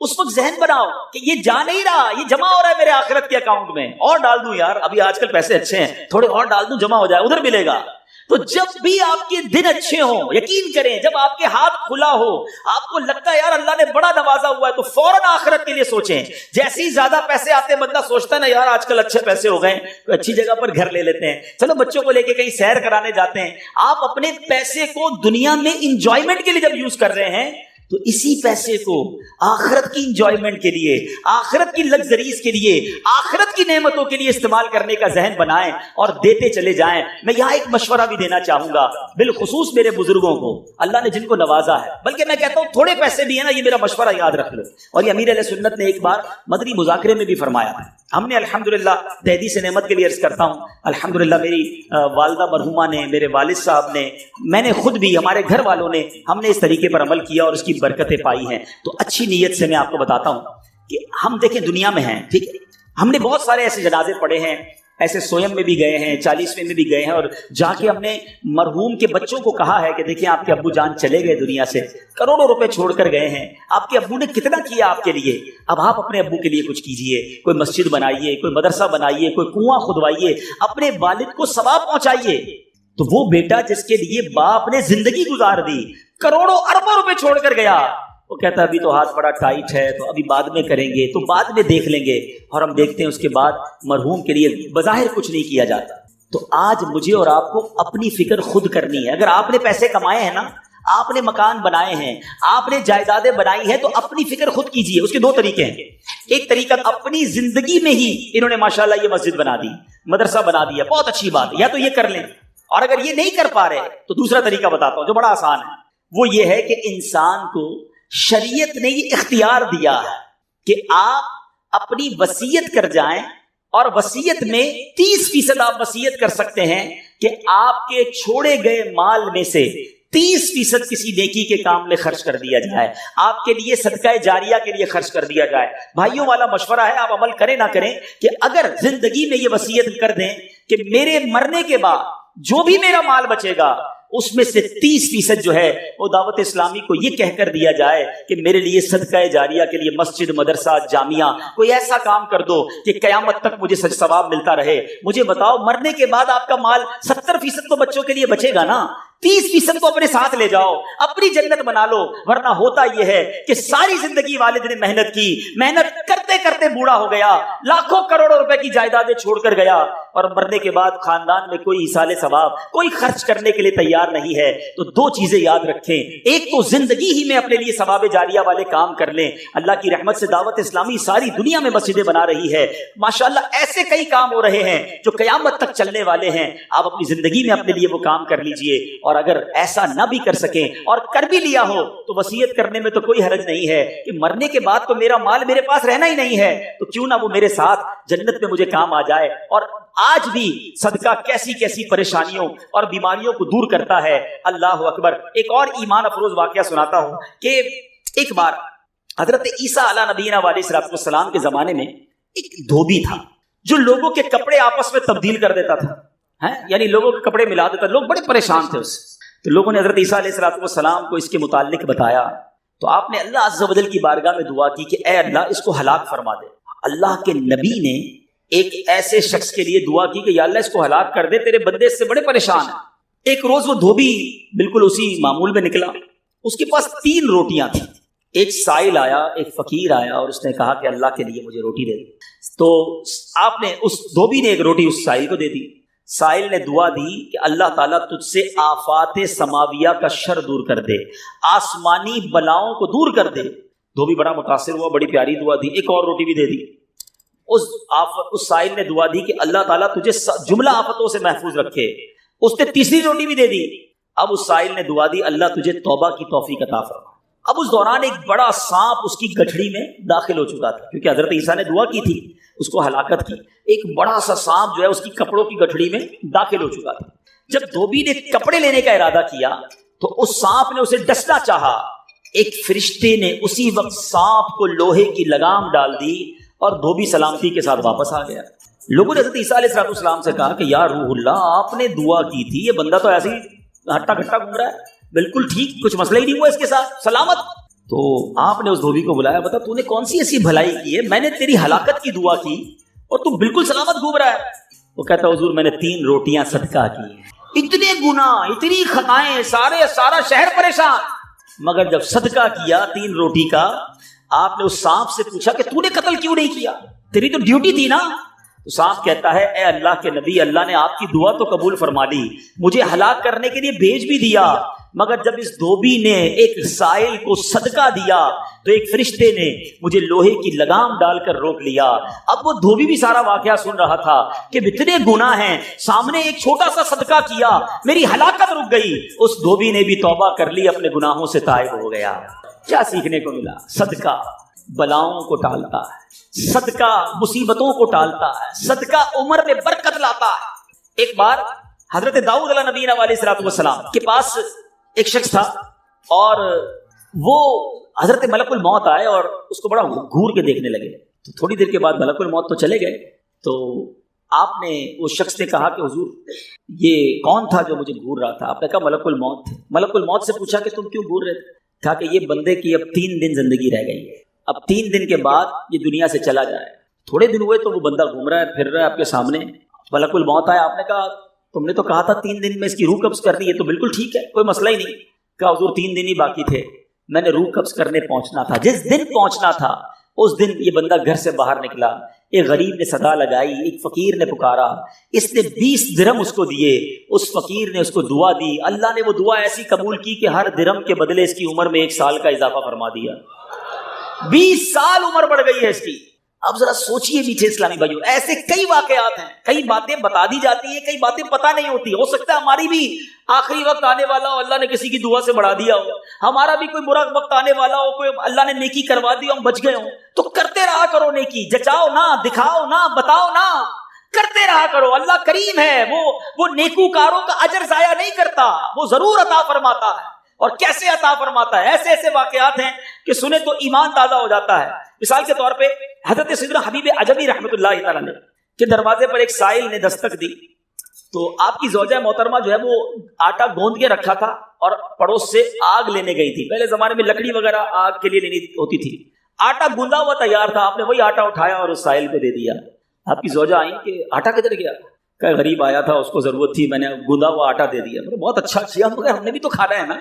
Speaker 1: اس وقت ذہن بناؤ کہ یہ جا نہیں رہا, یہ جمع ہو رہا ہے میرے آخرت کے اکاؤنٹ میں. اور ڈال دوں یار, ابھی آج کل پیسے اچھے ہیں, تھوڑے اور ڈال دوں, جمع ہو جائے, ادھر ملے گا. تو جب بھی آپ کے دن اچھے ہوں, یقین کریں جب آپ کے ہاتھ کھلا ہو, آپ کو لگتا ہے یار اللہ نے بڑا نوازا ہوا ہے, تو فوراً آخرت کے لیے سوچیں. جیسے ہی زیادہ پیسے آتے ہیں بندہ سوچتا ہے نا یار آج کل اچھے پیسے ہو گئے, تو اچھی جگہ پر گھر لے لیتے ہیں, چلو بچوں کو لے کے کہیں سیر کرانے جاتے ہیں. آپ اپنے پیسے کو دنیا میں انجوائمنٹ کے لیے جب یوز کر رہے ہیں تو اسی پیسے کو آخرت کی انجوائمنٹ کے لیے، آخرت کی لگژریز کے لیے، آخرت کی نعمتوں کے لیے استعمال کرنے کا ذہن بنائیں اور دیتے چلے جائیں۔ میں یہاں ایک مشورہ بھی دینا چاہوں گا، بالخصوص میرے بزرگوں کو، اللہ نے جن کو نوازا ہے، بلکہ میں کہتا ہوں تھوڑے پیسے بھی ہیں نا، یہ میرا مشورہ یاد رکھ لو۔ اور یہ امیر علیہ سنت نے ایک بار مدنی مذاکرے میں بھی فرمایا ہے۔ ہم نے الحمدللہ تحدیث نعمت کے لیے عرض کرتا ہوں، الحمدللہ میری والدہ مرحومہ نے، میرے والد صاحب نے، میں نے خود بھی، ہمارے گھر والوں نے، ہم نے اس طریقے پر عمل کیا اور اس کی برکتیں پائی ہیں۔ تو اچھی نیت سے میں آپ کو بتاتا ہوں کہ ہم دیکھیں دنیا میں ہیں، ٹھیک ہے، ہم نے بہت سارے ایسے جنازے پڑھے ہیں، ایسے سویم میں بھی گئے ہیں، 40ویں میں بھی گئے ہیں، اور جا کے ہم نے مرحوم کے بچوں کو کہا ہے کہ دیکھیں آپ کے ابو جان چلے گئے دنیا سے، کروڑوں روپے چھوڑ کر گئے ہیں، آپ کے ابو نے کتنا کیا آپ کے لیے، اب آپ اپنے ابو کے لیے کچھ کیجئے، کوئی مسجد بنائیے، کوئی مدرسہ بنائیے، کوئی کنواں کھدوائیے، اپنے والد کو ثواب پہنچائیے۔ تو وہ بیٹا جس کے لیے باپ نے زندگی گزار دی، کروڑوں اربوں روپے چھوڑ کر گیا، وہ کہتا ہے ابھی تو ہاتھ بڑا ٹائٹ ہے، تو ابھی بعد میں کریں گے، تو بعد میں دیکھ لیں گے، اور ہم دیکھتے ہیں اس کے بعد مرحوم کے لیے بظاہر کچھ نہیں کیا جاتا۔ تو آج مجھے اور آپ کو اپنی فکر خود کرنی ہے۔ اگر آپ نے پیسے کمائے ہیں نا، آپ نے مکان بنائے ہیں، آپ نے جائیدادیں بنائی ہیں، تو اپنی فکر خود کیجئے۔ اس کے دو طریقے ہیں، ایک طریقہ اپنی زندگی میں ہی انہوں نے ماشاءاللہ یہ مسجد بنا دی، مدرسہ بنا دیا، بہت اچھی بات ہے، یا تو یہ کر لیں، اور اگر یہ نہیں کر پا رہے تو دوسرا طریقہ بتاتا ہوں جو بڑا آسان ہے، وہ یہ ہے کہ انسان کو شریعت نے یہ اختیار دیا ہے کہ آپ اپنی وصیت کر جائیں، اور وصیت میں 30% آپ وصیت کر سکتے ہیں کہ آپ کے چھوڑے گئے مال میں سے 30% کسی نیکی کے کام میں خرچ کر دیا جائے، آپ کے لیے صدقہ جاریہ کے لیے خرچ کر دیا جائے۔ بھائیوں والا مشورہ ہے، آپ عمل کریں نہ کریں، کہ اگر زندگی میں یہ وصیت کر دیں کہ میرے مرنے کے بعد جو بھی میرا مال بچے گا اس میں سے 30% جو ہے وہ دعوت اسلامی کو یہ کہہ کر دیا جائے کہ میرے لیے صدقہ جاریہ کے لیے مسجد، مدرسہ، جامعہ، کوئی ایسا کام کر دو کہ قیامت تک مجھے ثواب ملتا رہے۔ مجھے بتاؤ، مرنے کے بعد آپ کا مال 70% تو بچوں کے لیے بچے گا نا، 30% کو اپنے ساتھ لے جاؤ، اپنی جنت بنا لو۔ ورنہ ہوتا یہ ہے کہ ساری زندگی والد نے محنت کی، محنت کرتے کرتے بوڑھا ہو گیا، لاکھوں کروڑوں روپے کی جائیدادیں چھوڑ کر گیا، اور مرنے کے بعد خاندان میں کوئی ایصال ثواب، کوئی خرچ کرنے کے لیے تیار نہیں ہے۔ تو دو چیزیں یاد رکھیں، ایک تو زندگی ہی میں اپنے لیے ثواب جاریہ والے کام کر لیں۔ اللہ کی رحمت سے دعوت اسلامی ساری دنیا میں مسجدیں بنا رہی ہے، ماشاءاللہ ایسے کئی کام ہو رہے ہیں جو قیامت تک چلنے والے ہیں۔ آپ اپنی زندگی میں اپنے لیے وہ کام کر لیجئے، اور اگر ایسا نہ بھی کر سکیں اور کر بھی لیا ہو تو وصیت کرنے میں تو کوئی حرج نہیں ہے کہ مرنے کے بعد تو میرا مال میرے پاس رہنا ہی نہیں ہے، تو کیوں نہ وہ میرے ساتھ جنت میں مجھے کام آ جائے۔ اور آج بھی صدقہ کیسی کیسی پریشانیوں اور بیماریوں کو دور کرتا ہے، اللہ اکبر۔ ایک اور ایمان افروز واقعہ سناتا ہوں کہ ایک بار حضرت عیسیٰ علیہ نبینا علیہ الصلوۃ والسلام کے زمانے میں ایک دھوبی تھا جو لوگوں کے کپڑے آپس میں تبدیل کر دیتا تھا، یعنی لوگوں کے کپڑے ملا دیتا، لوگ بڑے پریشان تھے اس سے۔ تو لوگوں نے حضرت عیسیٰ علیہ الصلوۃ والسلام کو اس کے متعلق بتایا، تو آپ نے اللہ عز و جل کی بارگاہ میں دعا کی کہ اے اللہ اس کو ہلاک فرما دے۔ اللہ کے نبی نے ایک ایسے شخص کے لیے دعا کی کہ یا اللہ اس کو ہلاک کر دے، تیرے بندے اس سے بڑے پریشان ہیں۔ ایک روز وہ دھوبی بالکل اسی معمول میں نکلا، اس کے پاس 3 روٹیاں تھیں۔ ایک سائل آیا، ایک فقیر آیا، اور اس نے کہا کہ اللہ کے لیے مجھے روٹی دے دی۔ تو آپ نے اس دھوبی نے ایک روٹی اس سائل کو دے دی۔ سائل نے دعا دی کہ اللہ تعالیٰ تجھ سے آفات سماویہ کا شر دور کر دے، آسمانی بلاؤں کو دور کر دے۔ دھوبی بڑا متاثر ہوا، بڑی پیاری دعا دی، ایک اور روٹی بھی دے دی۔ اس سائل نے دعا دی کہ اللہ تعالیٰ تجھے جملہ آفتوں سے محفوظ رکھے، اس نے تیسری روٹی بھی دے دی۔ اب اس سائل نے دعا دی اللہ تجھے توبہ کی توفیق عطا فرما۔ اب اس دوران ایک بڑا سانپ اس کی گٹھڑی میں داخل ہو چکا تھا، کیونکہ حضرت عیسیٰ نے دعا کی تھی اس کو ہلاکت کی۔ ایک بڑا سا سانپ جو ہے اس کی کپڑوں کی گٹھڑی میں داخل ہو چکا تھا۔ جب دھوبی نے کپڑے لینے کا ارادہ کیا تو اس سانپ نے اسے ڈسنا چاہا، ایک فرشتے نے اسی وقت سانپ کو لوہے کی لگام ڈال دی اور دھوبی سلامتی کے ساتھ واپس آ گیا۔ لوگوں نے حضرت عیسیٰ علیہ السلام سے کہا کہ یا روح اللہ، آپ نے دعا کی تھی، یہ بندہ تو ایسے ہی ہٹا کٹا گھوم رہا ہے، بالکل ٹھیک، کچھ مسئلہ ہی نہیں ہوا اس کے ساتھ، سلامت۔ تو آپ نے اس دھوبی کو بلایا، بتا تو نے کون سی ایسی بھلائی کی ہے، میں نے تیری ہلاکت کی دعا کی اور تو بالکل سلامت گھوم رہا ہے۔ وہ کہتا حضور میں نے 3 روٹیاں صدقہ کی ہیں، اتنے گناہ، اتنی خطائیں، سارا شہر پریشان، مگر جب صدقہ کیا 3 روٹی کا، آپ نے اس سانپ سے پوچھا کہ تو نے قتل کیوں نہیں کیا، تیری تو ڈیوٹی تھی نا۔ تو سانپ کہتا ہے اے اللہ کے نبی، اللہ نے آپ کی دعا تو قبول فرما لی، مجھے ہلاک کرنے کے لیے بھیج بھی دیا، مگر جب اس دھوبی نے ایک سائل کو صدقہ دیا تو ایک فرشتے نے مجھے لوہے کی لگام ڈال کر روک لیا۔ اب وہ دھوبی بھی سارا واقعہ سن رہا تھا کہ اتنے گناہ ہیں، سامنے ایک چھوٹا سا صدقہ کیا، میری ہلاکت رک گئی۔ اس دھوبی نے بھی توبہ کر لی، اپنے گناہوں سے تائب ہو گیا۔ کیا سیکھنے کو ملا؟ صدقہ بلاؤں کو ٹالتا ہے، صدقہ مصیبتوں کو ٹالتا ہے، صدقہ عمر میں برکت لاتا ہے۔ ایک بار حضرت داؤد علیہ نبینا علیہ الصلوۃ والسلام کے پاس ایک شخص تھا، اور وہ حضرت ملک الموت آئے اور اس کو بڑا گھور کے دیکھنے لگے۔ تو تھوڑی دیر کے بعد ملک الموت تو چلے گئے، تو آپ نے اس شخص نے کہا کہ حضور یہ کون تھا جو مجھے گھور رہا تھا؟ آپ نے کہا ملک الموت تھے۔ ملک الموت سے پوچھا کہ تم کیوں گھور رہے تھے؟ کہا کہ یہ بندے کی اب 3 دن زندگی رہ گئی ہے، اب 3 دن کے بعد یہ دنیا سے چلا جائے۔ تھوڑے دن ہوئے تو وہ بندہ گھوم رہا ہے، پھر رہا ہے آپ کے سامنے۔ ملک الموت آیا، آپ نے کہا تم نے تو کہا تھا 3 دن میں اس کی روح قبض کرنی ہے، تو بالکل ٹھیک ہے، کوئی مسئلہ ہی نہیں۔ کہا حضور 3 دن ہی باقی تھے، میں نے روح قبض کرنے پہنچنا تھا، جس دن پہنچنا تھا اس دن یہ بندہ گھر سے باہر نکلا۔ ایک غریب نے صدا لگائی، ایک فقیر نے پکارا، اس نے 20 درہم اس کو دیے، اس فقیر نے اس کو دعا دی، اللہ نے وہ دعا ایسی قبول کی کہ ہر درہم کے بدلے اس کی عمر میں 1 سال کا اضافہ فرما دیا۔ 20 سال عمر بڑھ گئی ہے اس کی۔ اب ذرا سوچئے میٹھے اسلامی بھائیوں، ایسے کئی واقعات ہیں، کئی باتیں بتا دی جاتی ہیں، کئی باتیں پتہ نہیں ہوتی۔ ہو سکتا ہے ہماری بھی آخری وقت آنے والا ہو، اللہ نے کسی کی دعا سے بڑھا دیا ہو، ہمارا بھی کوئی برا وقت آنے والا ہو، کوئی اللہ نے نیکی کروا دی، ہم بچ گئے ہوں، تو کرتے رہا کرو نیکی، جچاؤ نہ، دکھاؤ نہ، بتاؤ نہ، کرتے رہا کرو۔ اللہ کریم ہے، وہ نیکوکاروں کا اجر ضائع نہیں کرتا، وہ ضرور عطا فرماتا ہے۔ اور کیسے عطا فرماتا ہے؟ ایسے ایسے واقعات ہیں کہ سنے تو ایمان تازہ ہو جاتا ہے۔ مثال کے طور پہ حضرت سیدنا حبیب عجمی رحمۃ اللہ تعالیٰ علیہ کے دروازے پر ایک سائل نے دستک دی، تو آپ کی زوجہ محترمہ جو ہے وہ آٹا گوندھ کے رکھا تھا اور پڑوس سے آگ لینے گئی تھی۔ پہلے زمانے میں لکڑی وغیرہ آگ کے لیے لینی ہوتی تھی، آٹا گوندا ہوا تیار تھا، آپ نے وہی آٹا اٹھایا اور اس سائل کو دے دیا۔ آپ کی زوجہ آئی کہ آٹا کدھر گیا؟ کہ غریب آیا تھا، اس کو ضرورت تھی، میں نے گوندا ہوا آٹا دے دیا۔ بہت اچھا کیا، مگر ہم نے بھی تو کھانا ہے نا،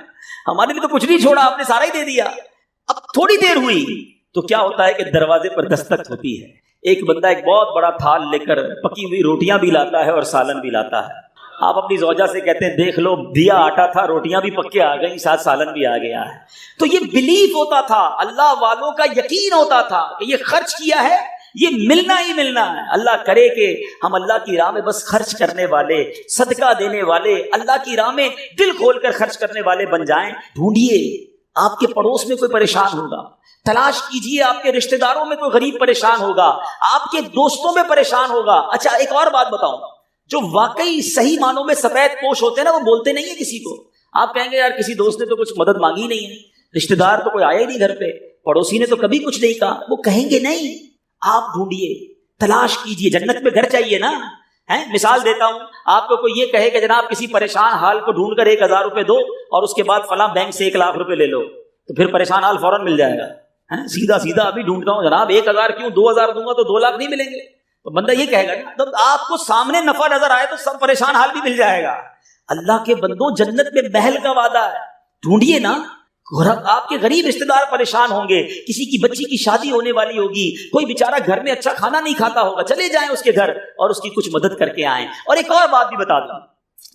Speaker 1: ہمارے بھی تو کچھ نہیں چھوڑا، آپ نے سارا ہی دے دیا۔ اب تھوڑی دیر ہوئی تو کیا ہوتا ہے کہ دروازے پر دستک ہوتی ہے، ایک بندہ ایک بہت بڑا تھال لے کر پکی ہوئی روٹیاں بھی لاتا ہے اور سالن بھی لاتا ہے۔ آپ اپنی زوجہ سے کہتے ہیں دیکھ لو، دیا آٹا تھا، روٹیاں بھی پکے آ گئی، ساتھ سالن بھی آ گیا ہے۔ تو یہ بلیف ہوتا تھا، اللہ والوں کا یقین ہوتا تھا کہ یہ خرچ کیا ہے، یہ ملنا ہی ملنا ہے۔ اللہ کرے کہ ہم اللہ کی راہ میں بس خرچ کرنے والے، صدقہ دینے والے، اللہ کی راہ میں دل کھول کر خرچ کرنے والے بن جائیں۔ ڈھونڈیے، آپ کے پڑوس میں کوئی پریشان ہوگا، تلاش کیجئے، آپ کے رشتہ داروں میں کوئی غریب پریشان ہوگا، آپ کے دوستوں میں پریشان ہوگا۔ اچھا ایک اور بات بتاؤں، جو واقعی صحیح معنوں میں سفید پوش ہوتے ہیں نا، وہ بولتے نہیں ہیں کسی کو۔ آپ کہیں گے یار کسی دوست نے تو کچھ مدد مانگی نہیں ہے، رشتہ دار تو کوئی آیا ہی نہیں گھر پہ، پڑوسی نے تو کبھی کچھ نہیں کہا، وہ کہیں گے نہیں۔ آپ ڈھونڈیے، تلاش کیجئے، جنت میں گھر چاہیے نا۔ مثال دیتا ہوں، آپ کو کوئی یہ کہے کہ جناب کسی پریشان حال کو ڈھونڈ کر 1000 روپے دو اور اس کے بعد فلاں بینک سے 1 لاکھ روپے لے لو، تو پھر پریشان حال فوراً مل جائے گا۔ سیدھا سیدھا ابھی ڈھونڈتا ہوں جناب 1000 کیوں، 2000 دوں گا تو 2 لاکھ نہیں ملیں گے، تو بندہ یہ کہے گا نا، جب آپ کو سامنے نفع نظر آئے تو سب پریشان حال بھی مل جائے گا۔ اللہ کے بندوں، جنت میں محل کا وعدہ ہے، ڈھونڈیے نا۔ آپ کے غریب رشتہ دار پریشان ہوں گے، کسی کی بچی کی شادی ہونے والی ہوگی، کوئی بیچارہ گھر میں اچھا کھانا نہیں کھاتا ہوگا، چلے جائیں اس کے گھر اور اس کی کچھ مدد کر کے آئیں۔ اور ایک اور بات بھی بتا دوں،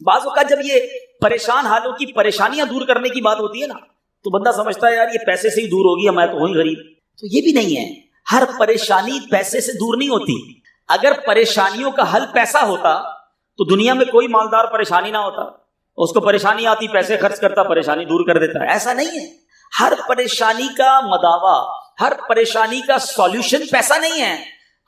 Speaker 1: بعض اوقات جب یہ پریشان حالوں کی پریشانیاں دور کرنے کی بات ہوتی ہے نا، تو بندہ سمجھتا ہے یار یہ پیسے سے ہی دور ہوگی، میں تو ہوں غریب۔ تو یہ بھی نہیں ہے، ہر پریشانی پیسے سے دور نہیں ہوتی۔ اگر پریشانیوں کا حل پیسہ ہوتا تو دنیا میں کوئی مالدار پریشانی نہ ہوتا، اس کو پریشانی آتی، پیسے خرچ کرتا، پریشانی دور کر دیتا۔ ایسا نہیں ہے، ہر پریشانی کا مداوا، ہر پریشانی کا سولوشن پیسہ نہیں ہے۔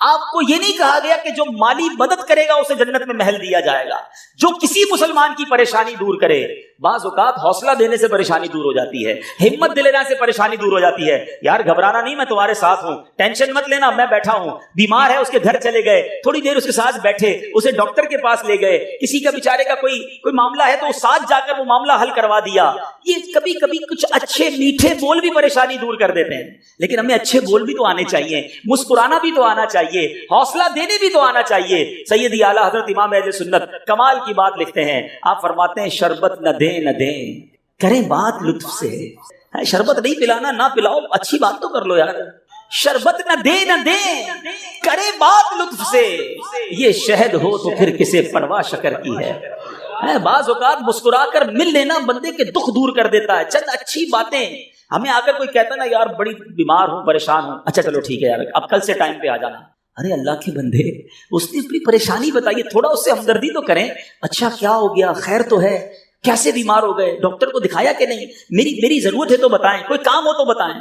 Speaker 1: آپ کو یہ نہیں کہا گیا کہ جو مالی مدد کرے گا اسے جنت میں محل دیا جائے گا، جو کسی مسلمان کی پریشانی دور کرے۔ بعض اوقات حوصلہ دینے سے پریشانی دور ہو جاتی ہے، ہمت دلانے سے پریشانی دور ہو جاتی ہے۔ یار گھبرانا نہیں، میں تمہارے ساتھ ہوں، ٹینشن مت لینا، میں بیٹھا ہوں۔ بیمار ہے، اس کے گھر چلے گئے، تھوڑی دیر اس کے ساتھ بیٹھے، اسے ڈاکٹر کے پاس لے گئے، کسی کا بیچارے کا کوئی معاملہ ہے تو ساتھ جا کر وہ معاملہ حل کروا دیا۔ یہ کبھی کبھی کچھ اچھے میٹھے بول بھی پریشانی دور کر دیتے ہیں، لیکن ہمیں اچھے بول بھی تو آنے چاہیے، مسکرانا بھی تو آنا چاہیے، حوصلہ دینے بھی تو آنا چاہیے۔ سیدی اعلیٰ حضرت امام اہل سنت کمال کی بات لکھتے ہیں، آپ فرماتے ہیں شربت نہ دیں نہ دیں، کریں بات لطف سے۔ شربت نہیں پلانا، نہ پلاؤ، اچھی بات تو کر لو یار۔ شربت نہ دیں نہ دیں، کریں بات لطف سے، یہ شہد ہو تو پھر کسے پرواہ شکر کی ہے۔ بعض اوقات مسکرا کر مل لینا بندے کے دکھ دور کر دیتا ہے. چند اچھی باتیں. ہمیں آ کر کوئی کہتا نا یار بڑی بیمار ہوں پریشان ہوں, اچھا چلو ٹھیک ہے یار اب کل سے ٹائم پہ آ جانا. ارے اللہ کے بندے, اس نے اپنی پریشانی بتائی, تھوڑا اس سے ہمدردی تو کریں. اچھا کیا ہو گیا, خیر تو ہے, کیسے بیمار ہو گئے, ڈاکٹر کو دکھایا کہ نہیں, میری ضرورت ہے تو بتائیں, کوئی کام ہو تو بتائیں.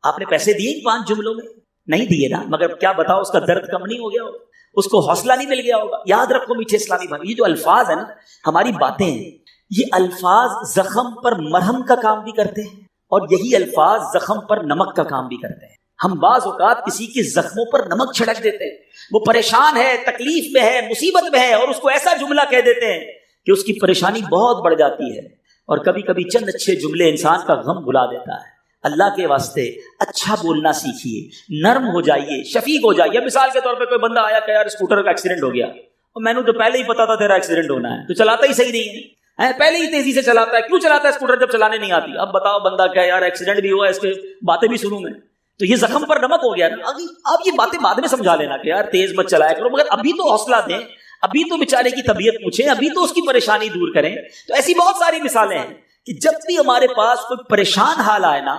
Speaker 1: آپ نے پیسے دیے 5 جملوں میں؟ نہیں دیے نا, مگر کیا بتاؤ اس کا درد کم نہیں ہو گیا ہوگا, اس کو حوصلہ نہیں مل گیا ہوگا. یاد رکھو میٹھے اسلامی بھائی, یہ جو الفاظ ہیں نا, ہماری باتیں ہیں, یہ الفاظ زخم پر مرہم کا کام بھی کرتے ہیں, اور یہی الفاظ زخم پر نمک کا کام بھی کرتے ہیں. ہم بعض اوقات کسی کے زخموں پر نمک چھڑک دیتے ہیں, وہ پریشان ہے, تکلیف میں ہے, مصیبت میں ہے, اور اس کو ایسا جملہ کہہ دیتے ہیں کہ اس کی پریشانی بہت بڑھ جاتی ہے. اور کبھی کبھی چند اچھے جملے انسان کا غم بھلا دیتا ہے. اللہ کے واسطے اچھا بولنا سیکھیے, نرم ہو جائیے, شفیق ہو جائیے. مثال کے طور پہ کوئی بندہ آیا کہ یار اسکوٹر کا ایکسیڈنٹ ہو گیا, اور میں نے تو پہلے ہی پتا تھا تیرا ایکسیڈنٹ ہونا ہے, تو چلاتا ہی صحیح نہیں ہے, پہلے ہی تیزی سے چلاتا ہے, کیوں چلاتا ہے اسکوٹر جب چلانے نہیں آتی؟ اب بتاؤ بندہ کیا یار ایکسیڈنٹ بھی ہوا ہے, اس کے باتیں بھی سنوں میں, تو یہ زخم پر نمک ہو گیا نا. آپ یہ باتیں بعد میں سمجھا لینا کہ یار تیز مت چلایا کرو, مگر ابھی تو حوصلہ دیں, ابھی تو بیچارے کی طبیعت پوچھیں, ابھی تو اس کی پریشانی دور کریں. تو ایسی بہت ساری مثالیں ہیں کہ جب بھی ہمارے پاس کوئی پریشان حال آئے نا,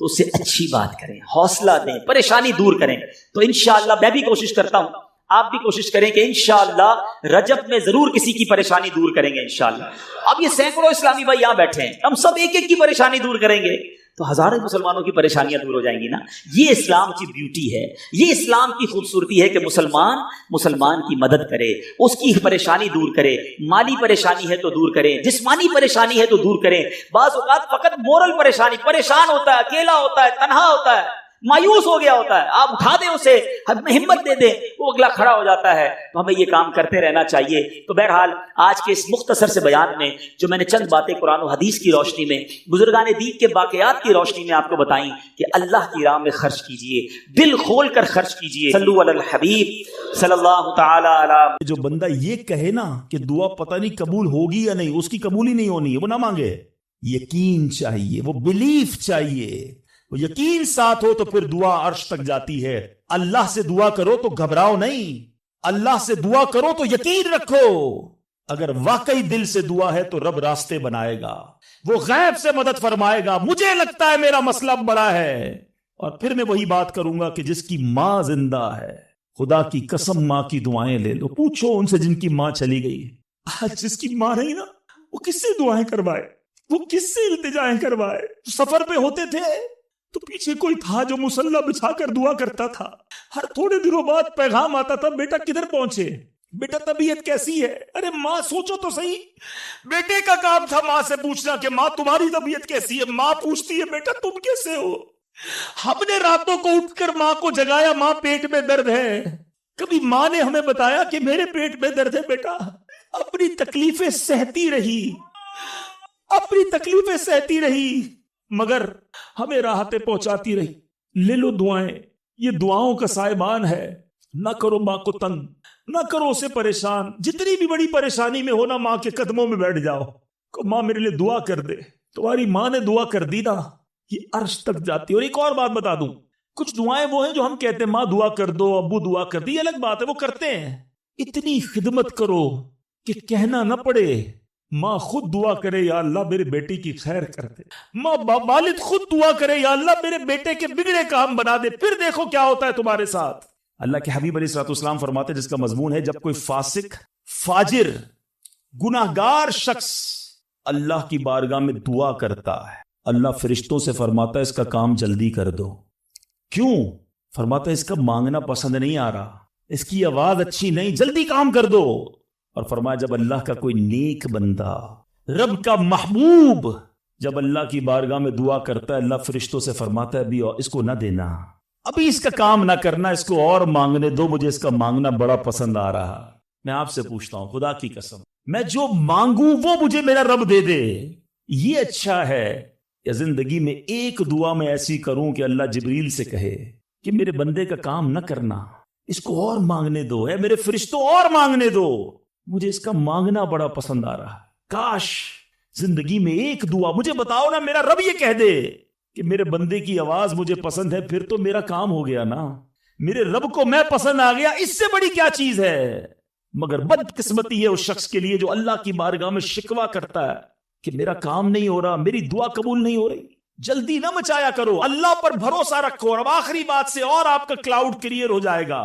Speaker 1: تو اس سے اچھی بات کریں, حوصلہ دیں, پریشانی دور کریں. تو انشاءاللہ میں بھی کوشش کرتا ہوں, آپ بھی کوشش کریں کہ انشاءاللہ رجب میں ضرور کسی کی پریشانی دور کریں گے انشاءاللہ. اب یہ سینکڑوں اسلامی بھائی یہاں بیٹھے ہیں, ہم سب ایک ایک کی پریشانی دور کریں گے تو ہزاروں مسلمانوں کی پریشانیاں دور ہو جائیں گی نا. یہ اسلام کی بیوٹی ہے, یہ اسلام کی خوبصورتی ہے کہ مسلمان کی مدد کرے, اس کی پریشانی دور کرے. مالی پریشانی ہے تو دور کریں, جسمانی پریشانی ہے تو دور کریں. بعض اوقات فقط مورل پریشانی, پریشان ہوتا ہے, اکیلا ہوتا ہے, تنہا ہوتا ہے, مایوس ہو گیا ہوتا ہے, آپ اٹھا دیں اسے, ہمت دے دیں, وہ اگلا کھڑا ہو جاتا ہے. تو ہمیں یہ کام کرتے رہنا چاہیے. تو بہرحال آج کے اس مختصر سے بیان میں جو میں نے چند باتیں قرآن و حدیث کی روشنی میں, بزرگان دین کے واقعات کی روشنی میں آپ کو بتائیں کہ اللہ کی راہ میں خرچ کیجئے, دل کھول کر خرچ کیجئے. صلو علی الحبیب صلی اللہ تعالی علی.
Speaker 2: جو بندہ یہ کہے نا کہ دعا پتہ نہیں قبول ہوگی یا نہیں, اس کی قبول ہی نہیں ہونی ہے, وہ نہ مانگے. یقین چاہیے, وہ بلیف چاہیے, وہ یقین ساتھ ہو تو پھر دعا عرش تک جاتی ہے. اللہ سے دعا کرو تو گھبراؤ نہیں, اللہ سے دعا کرو تو یقین رکھو. اگر واقعی دل سے دعا ہے تو رب راستے بنائے گا, وہ غیب سے مدد فرمائے گا. مجھے لگتا ہے میرا مسئلہ بڑا ہے. اور پھر میں وہی بات کروں گا کہ جس کی ماں زندہ ہے, خدا کی قسم ماں کی دعائیں لے لو, پوچھو ان سے جن کی ماں چلی گئی. آج جس کی ماں نہیں نا, وہ کس سے دعائیں کروائے, وہ کس سے التجائیں کروائے. سفر پہ ہوتے تھے تو پیچھے کوئی تھا جو مصلی بچھا کر دعا کرتا تھا. ہر تھوڑے دنوں بعد پیغام آتا تھا, بیٹا کدھر پہنچے, بیٹا طبیعت کیسی ہے. ارے ماں سوچو تو صحیح, بیٹے کا کام تھا ماں سے پوچھنا کہ ماں تمہاری طبیعت کیسی ہے. ماں پوچھتی ہے بیٹا تم کیسے ہو. ہم نے راتوں کو اٹھ کر ماں کو جگایا, ماں پیٹ میں درد ہے. کبھی ماں نے ہمیں بتایا کہ میرے پیٹ میں درد ہے بیٹا. اپنی تکلیفیں سہتی رہی, اپنی تکلیفیں سہتی رہی, مگر ہمیں راحتیں پہنچاتی رہی. لے لو دعائیں, یہ دعاؤں کا سائبان ہے. نہ کرو ماں کو تنگ, نہ کرو اسے پریشان. جتنی بھی بڑی پریشانی میں ہو نا, ماں کے قدموں میں بیٹھ جاؤ, کہ ماں میرے لیے دعا کر دے. تمہاری ماں نے دعا کر دی نا, یہ عرش تک جاتی. اور ایک اور بات بتا دوں, کچھ دعائیں وہ ہیں جو ہم کہتے ہیں ماں دعا کر دو, ابو دعا کر دی, یہ الگ بات ہے, وہ کرتے ہیں. اتنی خدمت کرو کہ کہنا نہ پڑے. ماں خود دعا کرے, یا اللہ میرے بیٹے کی خیر کر دے. ماں والد خود دعا کرے, یا اللہ میرے بیٹے کے بگڑے کام بنا دے. پھر دیکھو کیا ہوتا ہے تمہارے ساتھ. اللہ کے حبیب علیہ الصلوۃ والسلام فرماتے ہیں, جس کا مضمون ہے جب کوئی فاسق, فاجر, گناہگار شخص اللہ کی بارگاہ میں دعا کرتا ہے, اللہ فرشتوں سے فرماتا ہے اس کا کام جلدی کر دو. کیوں؟ فرماتا ہے اس کا مانگنا پسند نہیں آ رہا, اس کی آواز اچھی نہیں, جلدی کام کر دو. اور فرمایا جب اللہ کا کوئی نیک بندہ, رب کا محبوب, جب اللہ کی بارگاہ میں دعا کرتا ہے, اللہ فرشتوں سے فرماتا ہے ابھی اس کو نہ دینا, ابھی اس کا کام نہ کرنا, اس کو اور مانگنے دو, مجھے اس کا مانگنا بڑا پسند آ رہا. میں آپ سے پوچھتا ہوں خدا کی قسم, میں جو مانگوں وہ مجھے میرا رب دے دے, یہ اچھا ہے یا زندگی میں ایک دعا میں ایسی کروں کہ اللہ جبریل سے کہے کہ میرے بندے کا کام نہ کرنا, اس کو اور مانگنے دو, ہے میرے فرشتوں اور مانگنے دو, مجھے اس کا مانگنا بڑا پسند آ رہا. کاش زندگی میں ایک دعا, مجھے بتاؤ نا, میرا رب یہ کہہ دے کہ میرے بندے کی آواز مجھے پسند ہے, پھر تو میرا کام ہو گیا نا, میرے رب کو میں پسند آ گیا, اس سے بڑی کیا چیز ہے. مگر بدقسمتی ہے اس شخص کے لیے جو اللہ کی بارگاہ میں شکوہ کرتا ہے کہ میرا کام نہیں ہو رہا، میری دعا قبول نہیں ہو رہی۔ جلدی نہ مچایا کرو، اللہ پر بھروسہ رکھو۔ اور اب آخری بات سے اور آپ کا کلاؤڈ کلیئر ہو جائے گا۔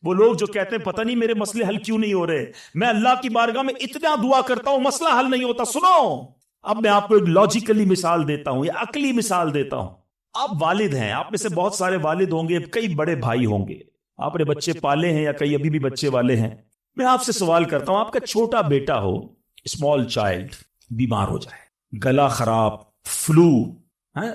Speaker 2: وہ لوگ جو کہتے ہیں پتہ نہیں میرے مسئلے حل کیوں نہیں ہو رہے، میں اللہ کی بارگاہ میں اتنا دعا کرتا ہوں مسئلہ حل نہیں ہوتا۔ سنو، اب میں آپ کو ایک لاجیکلی مثال دیتا ہوں یا عقلی مثال دیتا ہوں۔ آپ والد ہیں، آپ میں سے بہت سارے والد ہوں گے، کئی بڑے بھائی ہوں گے، آپ نے بچے پالے ہیں یا کئی ابھی بھی بچے والے ہیں۔ میں آپ سے سوال کرتا ہوں، آپ کا چھوٹا بیٹا ہو، اسمال چائلڈ، بیمار ہو جائے، گلا خراب، فلو،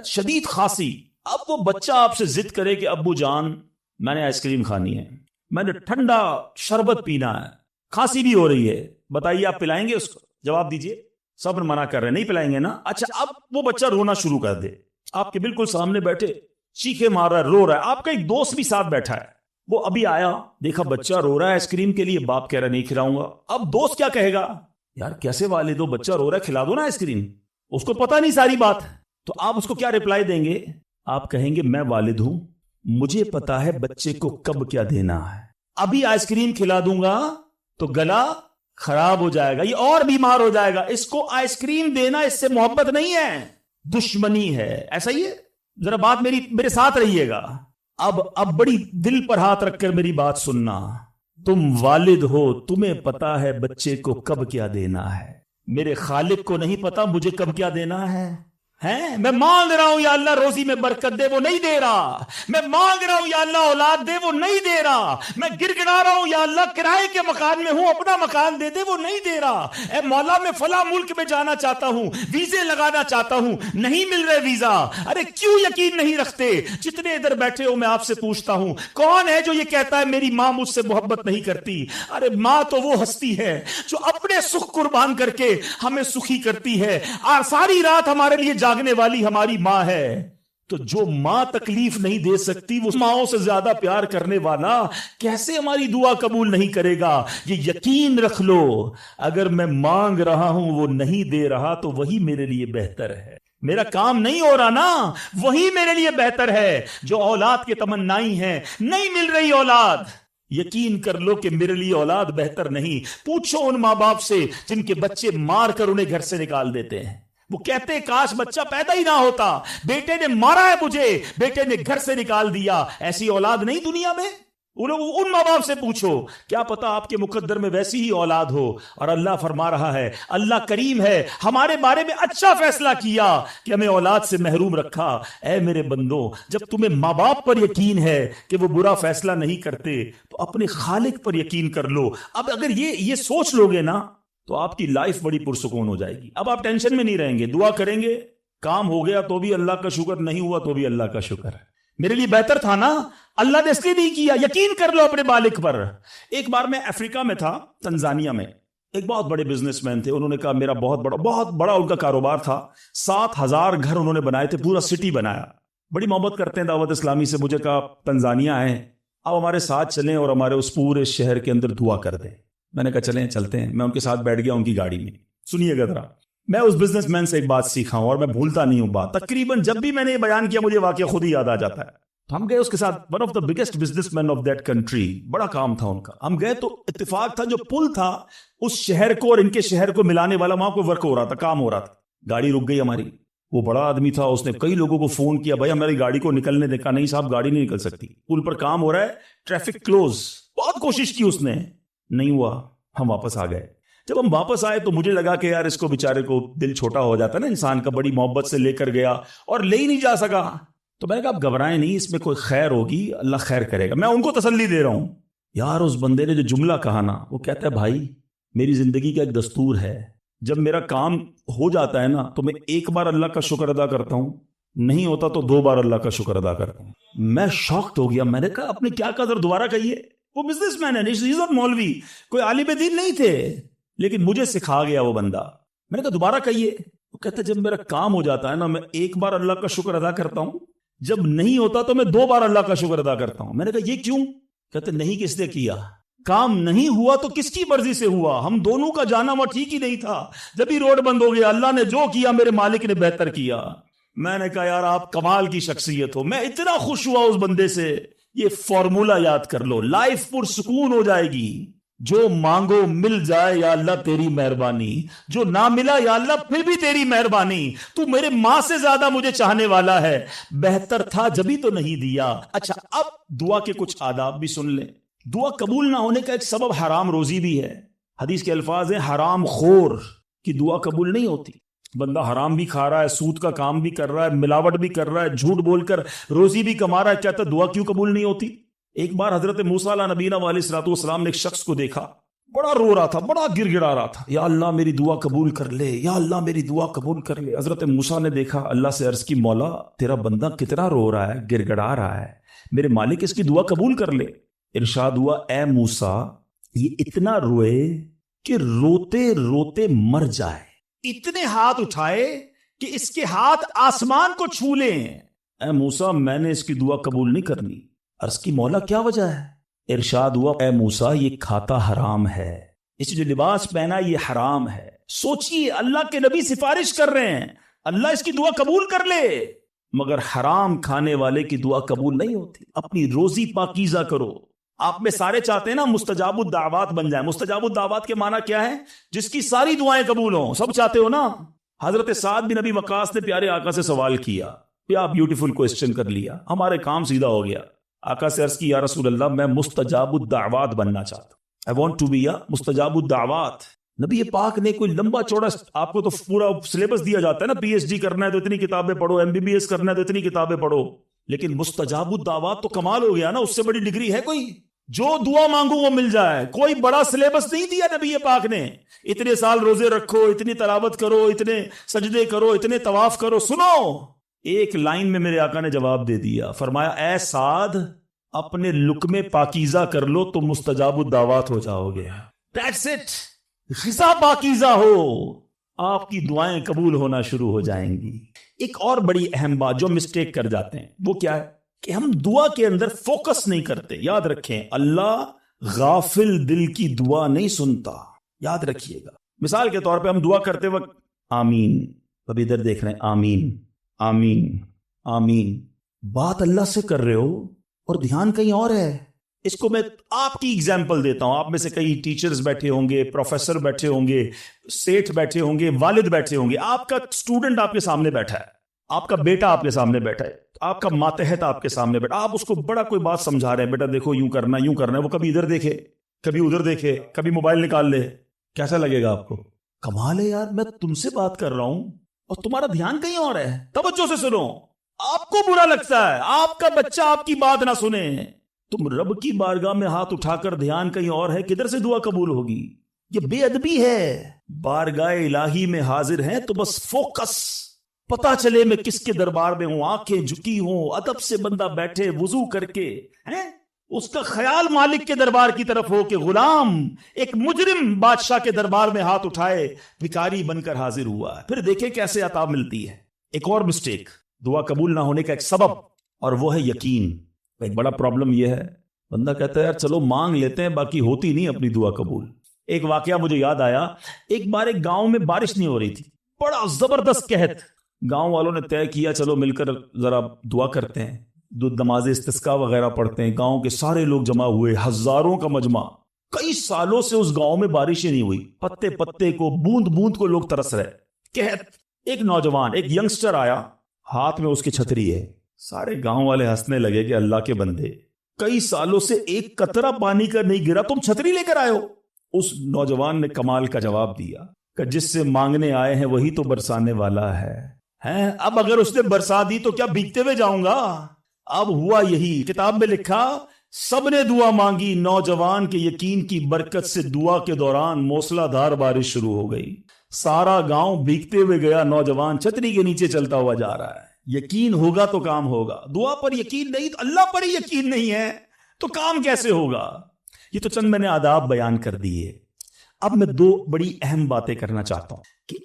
Speaker 2: شدید کھانسی، اب وہ بچہ آپ سے ضد کرے کہ ابو جان میں نے آئس کریم کھانی ہے، میں نے ٹھنڈا شربت پینا ہے، کھانسی بھی ہو رہی ہے، بتائیے آپ پلائیں گے اس کو؟ جواب دیجئے۔ سب منع کر رہے ہیں، نہیں پلائیں گے نا؟ اچھا، اب وہ بچہ رونا شروع کر دے، آپ کے بالکل سامنے بیٹھے چیخے مار رہا ہے، رو رہا ہے، آپ کا ایک دوست بھی ساتھ بیٹھا ہے، وہ ابھی آیا، دیکھا بچہ رو رہا ہے آئس کریم کے لیے، باپ کہہ رہا نہیں کھلاؤں گا۔ اب دوست کیا کہے گا؟ یار کیسے والد ہو، بچہ رو رہا ہے کھلا دو نا آئس کریم۔ اس کو پتہ نہیں ساری بات، تو آپ اس کو کیا رپلائی دیں گے؟ آپ کہیں گے میں والد ہوں، مجھے پتا ہے بچے کو کب کیا دینا ہے، ابھی آئس کریم کھلا دوں گا تو گلا خراب ہو جائے گا، یہ اور بیمار ہو جائے گا، اس کو آئس کریم دینا اس سے محبت نہیں ہے، دشمنی ہے۔ ایسا ہی ہے؟ ذرا بات میرے ساتھ رہیے گا۔ اب بڑی دل پر ہاتھ رکھ کر میری بات سننا، تم والد ہو، تمہیں پتا ہے بچے کو کب کیا دینا ہے، میرے خالق کو نہیں پتا مجھے کب کیا دینا ہے؟ میں مانگ رہا ہوں یا اللہ روزی میں برکت دے، وہ نہیں دے رہا، میں مانگ رہا ہوں یا اللہ اولاد دے، وہ نہیں دے رہا، میں گر گڑا رہا ہوں یا اللہ کرائے کے مکان میں ہوں اپنا مکان دے دے، وہ نہیں دے رہا، اے مولا میں فلاں ملک میں جانا چاہتا ہوں، ویزے لگانا چاہتا ہوں، نہیں مل رہے ویزا۔ ارے کیوں یقین نہیں رکھتے؟ جتنے ادھر بیٹھے ہو میں آپ سے پوچھتا ہوں، کون ہے جو یہ کہتا ہے میری ماں مجھ سے محبت نہیں کرتی؟ ارے ماں تو وہ ہستی ہے جو اپنے سکھ قربان کر کے ہمیں سخی کرتی ہے، اور ساری رات ہمارے لیے جاگنے والی ہماری ماں ہے۔ تو جو ماں تکلیف نہیں دے سکتی، وہ ماؤں سے زیادہ پیار کرنے والا کیسے ہماری دعا قبول نہیں کرے گا؟ یہ یقین رکھ لو، اگر میں مانگ رہا ہوں وہ نہیں دے رہا تو وہی میرے لیے بہتر ہے۔ میرا کام نہیں ہو رہا نا، وہی میرے لیے بہتر ہے۔ جو اولاد کے تمنائی ہیں، نہیں مل رہی اولاد، یقین کر لو کہ میرے لیے اولاد بہتر نہیں۔ پوچھو ان ماں باپ سے جن کے بچے مار کر انہیں گھر سے نکال دیتے ہیں، وہ کہتے ہیں کاش بچہ پیدا ہی نہ ہوتا، بیٹے نے مارا ہے مجھے، بیٹے نے گھر سے نکال دیا۔ ایسی اولاد نہیں دنیا میں؟ ان ماں باپ سے پوچھو، کیا پتا آپ کے مقدر میں ویسی ہی اولاد ہو۔ اور اللہ فرما رہا ہے، اللہ کریم ہے، ہمارے بارے میں اچھا فیصلہ کیا کہ ہمیں اولاد سے محروم رکھا۔ اے میرے بندو، جب تمہیں ماں باپ پر یقین ہے کہ وہ برا فیصلہ نہیں کرتے تو اپنے خالق پر یقین کر لو۔ اب اگر یہ سوچ لو گے نا تو آپ کی لائف بڑی پرسکون ہو جائے گی۔ اب آپ ٹینشن میں نہیں رہیں گے، دعا کریں گے، کام ہو گیا تو بھی اللہ کا شکر، نہیں ہوا تو بھی اللہ کا شکر ہے، میرے لیے بہتر تھا نا، اللہ نے اس لیے نہیں کیا۔ یقین کر لو اپنے مالک پر۔ ایک بار میں افریقہ میں تھا، تنزانیہ میں، ایک بہت بڑے بزنس مین تھے، انہوں نے کہا میرا بہت بڑا ان کا کاروبار تھا، 7,000 گھر انہوں نے بنائے تھے، پورا سٹی بنایا، بڑی محبت کرتے ہیں دعوت اسلامی سے۔ مجھے کہا تنزانیہ آئے، اب ہمارے ساتھ چلیں اور ہمارے اس پورے شہر کے اندر دعا کر دیں۔ میں نے کہا چلیں، چلتے ہیں۔ میں ان کے ساتھ بیٹھ گیا ان کی گاڑی میں۔ سنیے گا ذرا، میں اس بزنس مین سے ایک بات سیکھا ہوں اور میں بھولتا نہیں ہوں بات، تقریباً جب بھی میں نے یہ بیان کیا مجھے واقعہ خود ہی یاد آ جاتا ہے۔ تو ہم گئے اس کے ساتھ، one of the biggest business man of that country, بڑا کام تھا ان کا۔ ہم گئے تو اتفاق تھا جو پل تھا اس شہر کو اور ان کے شہر کو ملانے والا، وہاں کوئی ورک ہو رہا تھا، کام ہو رہا تھا۔ گاڑی رک گئی ہماری، وہ بڑا آدمی تھا، اس نے کئی لوگوں کو فون کیا، بھائی ہماری گاڑی کو نکلنے دے۔ کہا نہیں صاحب گاڑی نہیں نکل سکتی، پل پر کام ہو رہا ہے، ٹریفک کلوز۔ بہت کوشش کی اس نے، نہیں ہوا، ہم واپس آ گئے۔ جب ہم واپس آئے تو مجھے لگا کہ یار اس کو بیچارے کو دل چھوٹا ہو جاتا ہے نا انسان کا، بڑی محبت سے لے کر گیا اور لے ہی نہیں جا سکا۔ تو میں نے کہا آپ گھبرائیں نہیں، اس میں کوئی خیر ہوگی، اللہ خیر کرے گا۔ میں ان کو تسلی دے رہا ہوں۔ یار اس بندے نے جو جملہ کہا نا، وہ کہتا ہے بھائی میری زندگی کا ایک دستور ہے، جب میرا کام ہو جاتا ہے نا تو میں ایک بار اللہ کا شکر ادا کرتا ہوں، نہیں ہوتا تو 2 بار اللہ کا شکر ادا کرتا ہوں۔ میں شاکڈ ہو گیا، میں نے کہا آپ نے کیا کہا، ذرا دوبارہ کہیے۔ وہ بزنس مین ہے، مولوی، کوئی عالم دین نہیں تھے، لیکن مجھے سکھا گیا وہ بندہ۔ میں نے کہا دوبارہ کہیے۔ وہ کہتا ہے جب میرا کام ہو جاتا ہے نا میں ایک بار اللہ کا شکر ادا کرتا ہوں، جب نہیں ہوتا تو میں 2 بار اللہ کا شکر ادا کرتا ہوں۔ میں نے کہا یہ کیوں؟ کہتے نہیں کس نے کیا، کام نہیں ہوا تو کس کی مرضی سے ہوا، ہم دونوں کا جانا وہ ٹھیک ہی نہیں تھا، جب ہی روڈ بند ہو گیا، اللہ نے جو کیا میرے مالک نے بہتر کیا۔ میں نے کہا یار آپ کمال کی شخصیت ہو، میں اتنا خوش ہوا اس بندے سے۔ یہ فارمولا یاد کر لو، لائف پرسکون ہو جائے گی۔ جو مانگو مل جائے یا اللہ تیری مہربانی، جو نہ ملا یا اللہ پھر بھی تیری مہربانی، تو میرے ماں سے زیادہ مجھے چاہنے والا ہے، بہتر تھا جبھی تو نہیں دیا۔ اچھا اب دعا کے کچھ آداب بھی سن لیں۔ دعا قبول نہ ہونے کا ایک سبب حرام روزی بھی ہے۔ حدیث کے الفاظ ہیں حرام خور کی دعا قبول نہیں ہوتی۔ بندہ حرام بھی کھا رہا ہے، سود کا کام بھی کر رہا ہے، ملاوٹ بھی کر رہا ہے، جھوٹ بول کر روزی بھی کما رہا ہے، کہتا ہے دعا کیوں قبول نہیں ہوتی؟ ایک بار حضرت موسیٰ علیہ نبینا علیہ الصلوۃ والسلام نے ایک شخص کو دیکھا، بڑا رو رہا تھا، بڑا گر گڑا رہا تھا، یا اللہ میری دعا قبول کر لے، یا اللہ میری دعا قبول کر لے۔ حضرت موسیٰ نے دیکھا، اللہ سے عرض کی مولا تیرا بندہ کتنا رو رہا ہے، گر گڑا رہا ہے، میرے مالک اس کی دعا قبول کر لے۔ ارشاد ہوا اے موسیٰ یہ اتنا روئے کہ روتے روتے مر جائے، اتنے ہاتھ اٹھائے کہ اس کے ہاتھ آسمان کو چھو لیں۔ اے موسیٰ میں نے اس کی دعا قبول نہیں کرنی۔ عرض کی مولا کیا وجہ ہے؟ ارشاد ہوا اے موسیٰ یہ کھاتا حرام ہے، اس جو لباس پہنا یہ حرام ہے۔ سوچئے اللہ کے نبی سفارش کر رہے ہیں اللہ اس کی دعا قبول کر لے، مگر حرام کھانے والے کی دعا قبول نہیں ہوتی۔ اپنی روزی پاکیزہ کرو۔ آپ میں سارے چاہتے ہیں نا مستجاب الدعوات بن جائیں۔ مستجاب الدعوات کے معنی کیا ہے؟ جس کی ساری دعائیں قبول ہوں، سب چاہتے ہو نا؟ حضرت سعد بن ابی وقاص نے پیارے آقا سے سوال کیا، کیا بیوٹیفل کوسچن کر لیا، ہمارے کام سیدھا ہو گیا۔ آقا سے عرض کی یا رسول اللہ میں مستجاب الدعوات بننا چاہتا ہوں، I want to be a مستجاب الدعوات۔ نبی پاک نے کوئی لمبا چوڑا، آپ کو تو پورا سلیبس دیا جاتا ہے نا، پی ایچ ڈی کرنا ہے تو اتنی کتابیں پڑھو، ایم بی بی ایس کرنا ہے تو اتنی کتابیں پڑھو، لیکن مستجاب الدعوات تو کمال ہو گیا نا، اس سے بڑی ڈگری ہے کوئی؟ جو دعا مانگو وہ مل جائے، کوئی بڑا سلیبس نہیں دیا نبی پاک نے، اتنے سال روزے رکھو، اتنی تلاوت کرو، اتنے سجدے کرو، اتنے طواف کرو۔ سنو ایک لائن میں میرے آقا نے جواب دے دیا، فرمایا اے سعد اپنے لقمے پاکیزہ کر لو تو مستجاب الدعوات ہو جاؤ گے۔ That's it۔ غذا پاکیزہ ہو، آپ کی دعائیں قبول ہونا شروع ہو جائیں گی۔ ایک اور بڑی اہم بات جو مسٹیک کر جاتے ہیں وہ کیا ہے کہ ہم دعا کے اندر فوکس نہیں کرتے۔ یاد رکھیں اللہ غافل دل کی دعا نہیں سنتا، یاد رکھیے گا۔ مثال کے طور پہ ہم دعا کرتے وقت آمین، ابھی ادھر دیکھ رہے ہیں آمین آمین آمین، بات اللہ سے کر رہے ہو اور دھیان کہیں اور ہے۔ اس کو میں آپ کی ایگزامپل دیتا ہوں، آپ میں سے کئی ٹیچرز بیٹھے ہوں گے، پروفیسر بیٹھے ہوں گے، سیٹھ بیٹھے ہوں گے، والد بیٹھے ہوں گے، آپ کا اسٹوڈنٹ آپ کے سامنے بیٹھا ہے، آپ کا بیٹا آپ کے سامنے بیٹھا ہے، آپ کا ماتحت آپ کے سامنے بیٹھا، آپ اس کو بڑا کوئی بات سمجھا رہے ہیں، بیٹا دیکھو یوں کرنا یوں کرنا ہے، وہ کبھی ادھر دیکھے کبھی ادھر دیکھے کبھی موبائل نکال لے، کیسا لگے گا آپ کو؟ کمال ہے یار، میں تم سے بات کر رہا ہوں اور تمہارا دھیان کہیں اور ہے، توجہ سے سنو۔ آپ کو برا لگتا ہے آپ کا بچہ آپ کی بات نہ سنے، تم رب کی بارگاہ میں ہاتھ اٹھا کر دھیان کہیں اور ہے، کدھر سے دعا قبول ہوگی؟ یہ بے ادبی ہے۔ بارگاہ الہی میں حاضر ہیں تو بس فوکس، پتا چلے میں کس کے دربار میں ہوں، آنکھیں جھکی ہوں، ادب سے بندہ بیٹھے وضو کر کے، اس کا خیال مالک کے دربار کی طرف ہو کہ غلام ایک مجرم بادشاہ کے دربار میں ہاتھ اٹھائے بھکاری بن کر حاضر ہوا ہے، پھر دیکھیں کیسے عطا ملتی ہے۔ ایک اور مسٹیک دعا قبول نہ ہونے کا ایک سبب، اور وہ ہے یقین۔ ایک بڑا پرابلم یہ ہے، بندہ کہتا ہے یار چلو مانگ لیتے ہیں، باقی ہوتی نہیں اپنی دعا قبول۔ ایک واقعہ مجھے یاد آیا، ایک بار ایک گاؤں میں بارش نہیں ہو رہی تھی، بڑا زبردست قحط، گاؤں والوں نے طے کیا چلو مل کر ذرا دعا کرتے ہیں، نماز استسقاء وغیرہ پڑھتے ہیں، گاؤں کے سارے لوگ جمع ہوئے، ہزاروں کا مجمع۔ کئی سالوں سے اس گاؤں میں بارش ہی نہیں ہوئی، پتے پتے کو بوند بوند کو لوگ ترس رہے، قحط۔ ایک نوجوان ایک ینگسٹر آیا، ہاتھ میں اس کی چھتری ہے، سارے گاؤں والے ہنسنے لگے کہ اللہ کے بندے کئی سالوں سے ایک قطرہ پانی کا نہیں گرا، تم چھتری لے کر آئے ہو۔ اس نوجوان نے کمال کا جواب دیا کہ جس سے مانگنے آئے ہیں وہی تو برسانے والا ہے۔ اب اگر اس نے برسا دی تو کیا بھیگتے ہوئے جاؤں گا؟ اب ہوا یہی، کتاب میں لکھا سب نے دعا مانگی، نوجوان کے یقین کی برکت سے دعا کے دوران موسلا دھار بارش شروع ہو گئی، سارا گاؤں بھیگتے ہوئے گیا، نوجوان چھتری کے نیچے چلتا ہوا جا رہا ہے۔ یقین ہوگا تو کام ہوگا، دعا پر یقین نہیں تو اللہ پر ہی یقین نہیں ہے تو کام کیسے ہوگا؟ یہ تو چند میں نے آداب بیان کر دیے۔ اب میں دو بڑی اہم باتیں کرنا چاہتا ہوں کہ